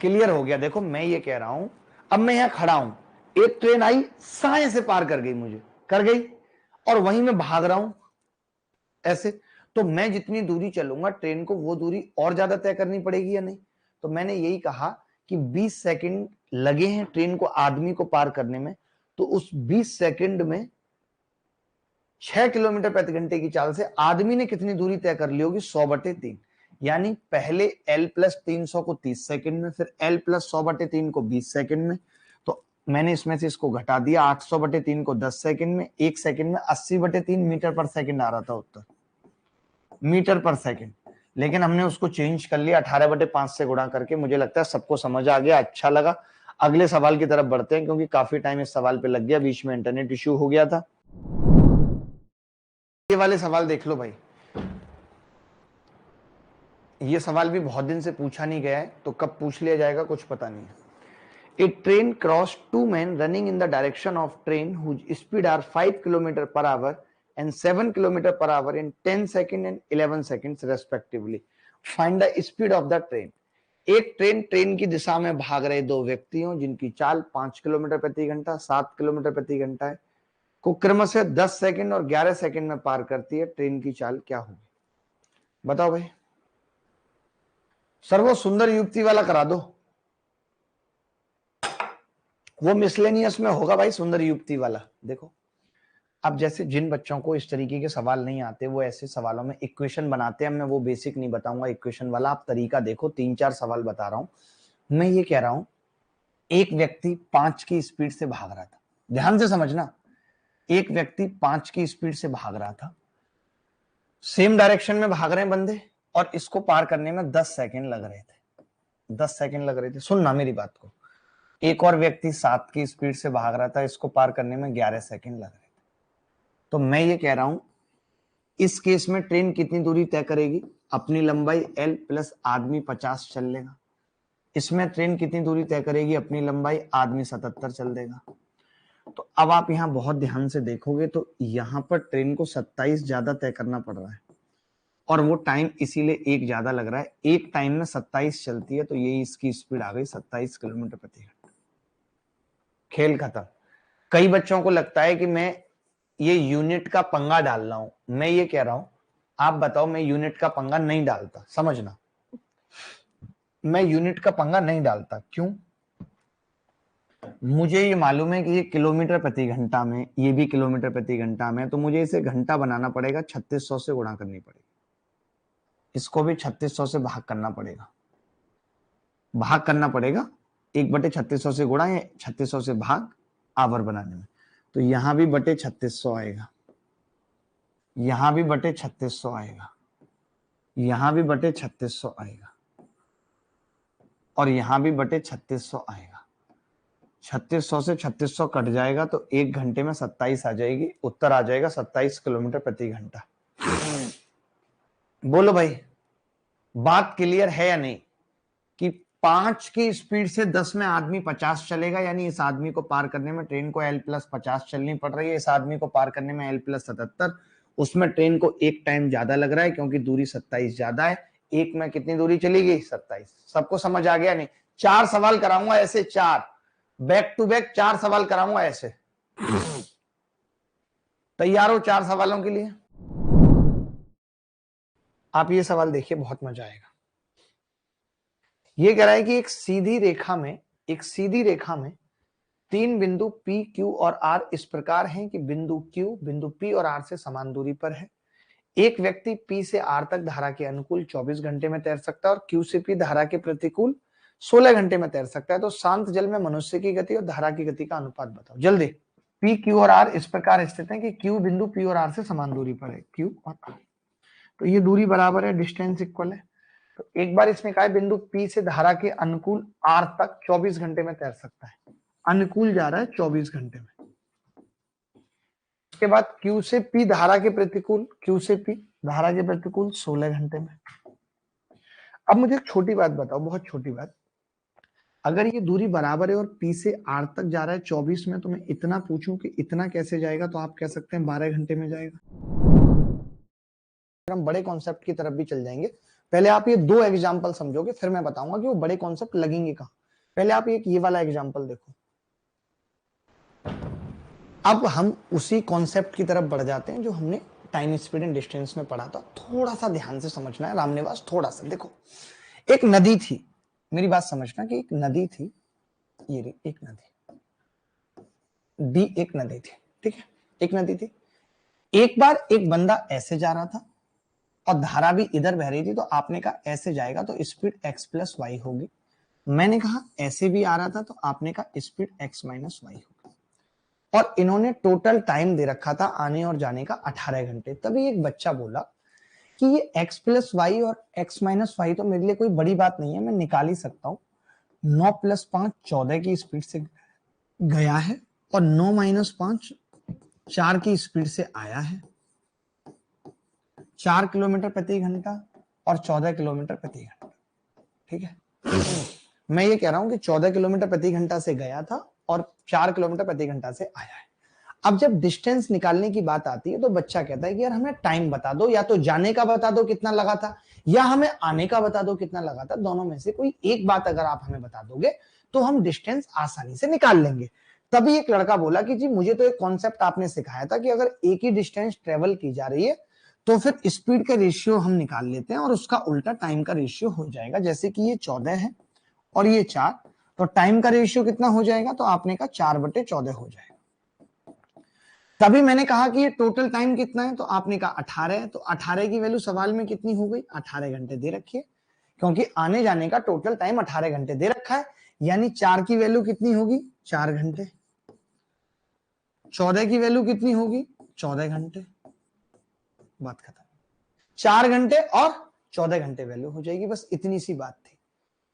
क्लियर हो गया? देखो मैं ये कह रहा हूं, अब मैं यहां खड़ा हूं, एक ट्रेन आई, साए से पार कर गई, मुझे कर गई, और वहीं मैं भाग रहा हूं ऐसे, तो मैं जितनी दूरी चलूंगा ट्रेन को वो दूरी और ज्यादा तय करनी पड़ेगी या नहीं? तो मैंने यही कहा कि 20 सेकंड लगे हैं ट्रेन को, आदमी को पार करने में, तो उस 20 सेकंड में 6 किलोमीटर प्रति घंटे की चाल से आदमी ने कितनी दूरी तय कर ली होगी? 100/3। यानी पहले L+300 को 30 सेकंड में, फिर L+100/3 को 20 सेकंड में, तो मैंने इसमें से इसको घटा दिया, 800/3 को 10 सेकंड में, 1 सेकंड में 80/3 मीटर पर सेकंड आ रहा था उत्तर, मीटर पर सेकंड। लेकिन हमने उसको चेंज कर लिया 18/5 से गुणा करके। मुझे लगता है सबको समझ आ गया, अच्छा लगा। अगले सवाल की तरफ बढ़ते हैं, क्योंकि काफी टाइम इस सवाल पे लग गया, बीच में इंटरनेट इश्यू हो गया था। ये वाले सवाल देख लो भाई, ये सवाल भी बहुत दिन से पूछा नहीं गया है, तो कब पूछ लिया जाएगा कुछ पता नहीं है। A train crossed two men running in the direction of train whose speed are 5 km/h and 7 km/h in 10 seconds and 11 seconds respectively. Find the speed of the train. एक ट्रेन की दिशा में भाग रहे दो व्यक्ति हो जिनकी चाल 5 किलोमीटर प्रति घंटा, 7 किलोमीटर प्रति घंटा है, को क्रमशः 10 सेकंड और 11 सेकंड में पार करती है। ट्रेन की चाल क्या होगी? बताओ भाई। सर वो सुंदर युक्ति वाला करा दो, वो मिसलेनियस में होगा भाई, सुंदर युक्ति वाला। देखो अब जैसे जिन बच्चों को इस तरीके के सवाल नहीं आते, वो ऐसे सवालों में इक्वेशन बनाते हैं। मैं वो बेसिक नहीं बताऊंगा इक्वेशन वाला, आप तरीका देखो। 3-4 सवाल बता रहा हूं। मैं ये कह रहा हूं, एक व्यक्ति 5 की स्पीड से भाग रहा था, ध्यान से समझना, एक व्यक्ति 5 की स्पीड से भाग रहा था, सेम डायरेक्शन में भाग रहे हैं बंदे, और इसको पार करने में 10 सेकंड लग रहे थे। 10 सेकंड लग रहे थे, सुनना मेरी बात को। एक और व्यक्ति 7 की स्पीड से भाग रहा था, इसको पार करने में 11 सेकंड लग रहे थे। तो मैं ये कह रहा हूं, इस केस में ट्रेन कितनी दूरी तय करेगी? अपनी लंबाई L प्लस आदमी 50 चल लेगा। इसमें ट्रेन कितनी दूरी तय करेगी? अपनी लंबाई आदमी 77 चल देगा। तो अब आप यहां बहुत ध्यान से देखोगे तो यहां पर ट्रेन को 27 ज्यादा तय करना पड़ रहा है, और वो टाइम इसीलिए एक ज्यादा लग रहा है। एक टाइम में 27 चलती है, तो यही इसकी स्पीड आ गई 27 किलोमीटर प्रति घंटा। खेल खत्म। कई बच्चों को लगता है कि मैं ये यूनिट का पंगा डाल रहा हूं। मैं ये कह रहा हूं, आप बताओ, मैं यूनिट का पंगा नहीं डालता, समझना, मैं यूनिट का पंगा नहीं डालता। क्यों? मुझे ये मालूम है कि ये किलोमीटर प्रति घंटा में, ये भी किलोमीटर प्रति घंटा में, तो मुझे इसे घंटा बनाना पड़ेगा, 3600 से गुणा करनी पड़ेगी, इसको भी 3600 से भाग करना पड़ेगा, भाग करना पड़ेगा, 1/3600 से गुणा या 3600 से भाग आवर बनाने में। तो यहां भी बटे 3600 आएगा, यहां भी बटे 3600 आएगा, यहां भी बटे 3600 आएगा, और यहां भी बटे 3600 आएगा। 3600 से 3600 कट जाएगा, तो 1 घंटे में 27 आ जाएगी, उत्तर आ जाएगा 27 किलोमीटर प्रति घंटा। बोलो भाई, बात क्लियर है या नहीं? कि 5 की स्पीड से 10 में आदमी 50 चलेगा, यानी इस आदमी को पार करने में ट्रेन को L+50 चलनी पड़ रही है, इस आदमी को पार करने में L+77, उसमें ट्रेन को एक टाइम ज्यादा लग रहा है क्योंकि दूरी 27 ज्यादा है। एक में कितनी दूरी चली गई? 27। सबको समझ आ गया नहीं? 4 सवाल कराऊंगा ऐसे, 4 बैक टू बैक 4 सवाल कराऊंगा ऐसे। तैयार हो 4 सवालों के लिए? आप ये सवाल देखिए, बहुत मजा आएगा। ये कह रहा है कि एक सीधी रेखा में, एक सीधी रेखा में 3 बिंदु P, Q और R इस प्रकार हैं कि बिंदु Q बिंदु P और R से समान दूरी पर है। एक व्यक्ति P से R तक धारा के अनुकूल 24 घंटे में तैर सकता है और Q से P धारा के प्रतिकूल 16 घंटे में तैर सकता है। तो शांत जल में मनुष्य की गति और धारा की गति का अनुपात बताओ जल्दी। P, Q और R इस प्रकार स्थित है कि Q बिंदु P और R से समान दूरी पर है, Q और R, तो ये दूरी बराबर है, डिस्टेंस इक्वल है। तो एक बार इसमें कहा है बिंदु P से धारा के अनुकूल R तक 24 घंटे में तैर सकता है, अनुकूल जा रहा है 24 घंटे में। उसके बाद Q से P धारा के प्रतिकूल, Q से P धारा के प्रतिकूल 16 घंटे में। अब मुझे एक छोटी बात बताओ, बहुत छोटी बात, अगर ये दूरी बराबर है और P से R तक जा रहा है 24 में, तो मैं इतना पूछूं कि इतना कैसे जाएगा, तो आप कह सकते हैं 12 घंटे में जाएगा। हम बड़े कॉन्सेप्ट की तरफ भी चल जाएंगे, पहले आप ये दो एग्जाम्पल समझोगे, फिर मैं बताऊंगा कि वो बड़े कॉन्सेप्ट लगेंगे कहां। पहले आप एक ये वाला एग्जाम्पल देखो। अब हम उसी कॉन्सेप्ट की तरफ बढ़ जाते हैं जो हमने टाइम स्पीड एंड डिस्टेंस में पढ़ा था। थोड़ा सा ध्यान से समझना है रामनिवास, थोड़ा सा देखो। एक नदी थी, मेरी बात समझना कि एक नदी थी, ये रही एक नदी, डी एक नदी थी, ठीक है, एक नदी थी। एक बार एक बंदा ऐसे जा रहा था और धारा भी इधर बह रही थी, तो आपने कहा ऐसे जाएगा तो स्पीड x प्लस वाई होगी। मैंने कहा ऐसे भी आ रहा था, तो आपने कहा स्पीड x माइनस वाई होगी। और इन्होंने टोटल टाइम दे रखा था आने और जाने का 18 घंटे। तभी एक बच्चा बोला कि ये x प्लस वाई और x माइनस वाई तो मेरे लिए कोई बड़ी बात नहीं है, मैं निकाल ही सकता हूँ। 9 प्लस 5 14 की स्पीड से गया है और 9 माइनस 5 4 की स्पीड से आया है। 4 किलोमीटर प्रति घंटा और 14 किलोमीटर प्रति घंटा, ठीक है। मैं ये कह रहा हूं कि 14 किलोमीटर प्रति घंटा से गया था और 4 किलोमीटर प्रति घंटा से आया है। अब जब डिस्टेंस निकालने की बात आती है तो बच्चा कहता है कि यार हमें टाइम बता दो, या तो जाने का बता दो कितना लगा था, या हमें आने का बता दो कितना लगा था। दोनों में से कोई एक बात अगर आप हमें बता दोगे तो हम डिस्टेंस आसानी से निकाल लेंगे। तभी एक लड़का बोला कि जी मुझे तो एक कॉन्सेप्ट आपने सिखाया था कि अगर एक ही डिस्टेंस ट्रेवल की जा रही है तो फिर स्पीड का रेशियो हम निकाल लेते हैं और उसका उल्टा टाइम का रेशियो हो जाएगा। जैसे कि ये 14 है और ये 4, तो टाइम का रेशियो कितना हो जाएगा, तो आपने कहा 4/14 हो जाएगा। तभी मैंने कहा कि ये टोटल टाइम कितना है, तो आपने कहा 18 है। तो 18 की वैल्यू सवाल में कितनी हो गई, 18 घंटे दे रखी है, क्योंकि आने जाने का टोटल टाइम 18 घंटे दे रखा है। यानी 4 की वैल्यू कितनी होगी, 4 घंटे। 14 की वैल्यू कितनी होगी, 14 घंटे। बात खत्म। 4 घंटे और 14 घंटे वैल्यू हो जाएगी, बस इतनी सी बात थी।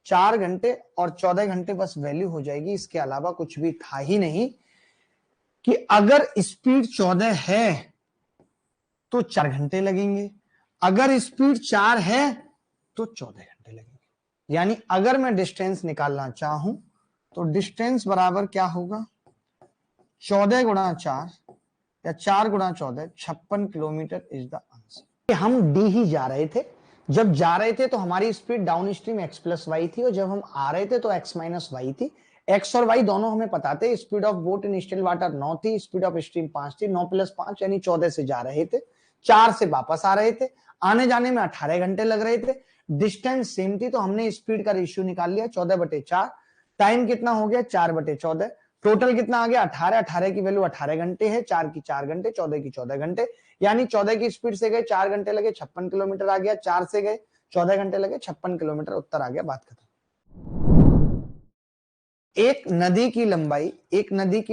4 घंटे और 14 घंटे बस वैल्यू हो जाएगी, इसके अलावा कुछ भी था ही नहीं। कि अगर स्पीड 14 है तो 4 घंटे लगेंगे, अगर स्पीड 4 है तो 14 घंटे लगेंगे। यानी अगर मैं डिस्टेंस निकालना चाहूं तो डिस्टेंस बराबर क्या होगा, 14 गुणा 4 या 4 गुणा 14, 56 किलोमीटर इज द आंसर। हम डी ही जा रहे थे, जब जा रहे थे तो हमारी speed downstream x plus y थी, और जब हम आ रहे थे तो एक्स माइनस वाई थी। एक्स और वाई दोनों हमें पता थे। Speed of boat in still water 9 थी, स्पीड ऑफ स्ट्रीम 5 थी। 9 प्लस 5 यानी 14 से जा रहे थे, 4 से वापस आ रहे थे, आने जाने में 18 घंटे लग रहे थे। डिस्टेंस सेम थी, तो हमने स्पीड का रेशियो निकाल लिया 14/4। टाइम कितना हो गया, 4/14। टोटल कितना आ गया, 18। 18 की वैल्यू 18 घंटे है, 4 की 4 घंटे, 14 की 14 घंटे। यानी 14 की स्पीड से गए 4 घंटे लगे, 56 किलोमीटर आ गया। 4 से गए 14 घंटे लगे, 56 किलोमीटर उत्तर आ गया। बात खत्म। एक नदी की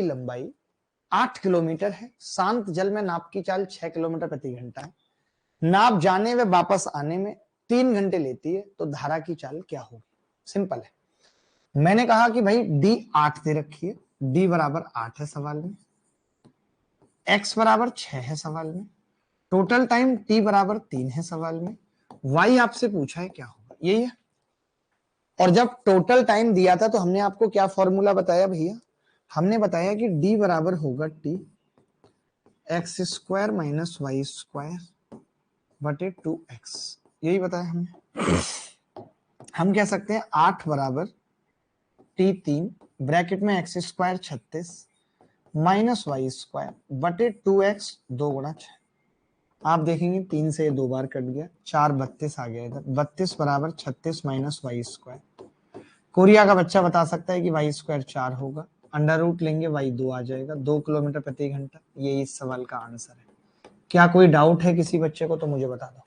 लंबाई 8 किलोमीटर है। शांत जल में नाव की चाल 6 किलोमीटर प्रति घंटा है। नाव जाने व वापस आने में 3 घंटे लेती है, तो धारा की चाल क्या होगी। सिंपल है। मैंने कहा कि भाई डी 8 दे रखी है, डी बराबर 8 है सवाल में, एक्स बराबर 6 है सवाल में, टोटल टाइम टी बराबर 3 है सवाल में, वाई आपसे पूछा है क्या होगा, यही है। और जब टोटल टाइम दिया था तो हमने आपको क्या फॉर्मूला बताया भैया, हमने बताया कि डी बराबर होगा t x square minus y square बटे 2x, यही बताया हमने। हम कह सकते हैं 8 बराबर टी 3 ब्रैकेट में x square 36 minus y square बटे 2x 2 गुणा 6। आप देखेंगे 3 से 2 बार कट गया, 4 32 आ गया इधर, 32 बराबर 36 माइनस वाई स्क्वायर। कोरिया का बच्चा बता सकता है कि वाई स्क्वायर 4 होगा, अंडर रूट लेंगे वाई 2 आ जाएगा, 2 किलोमीटर प्रति घंटा। ये इस सवाल का आंसर है। क्या कोई डाउट है किसी बच्चे को, तो मुझे बता दो।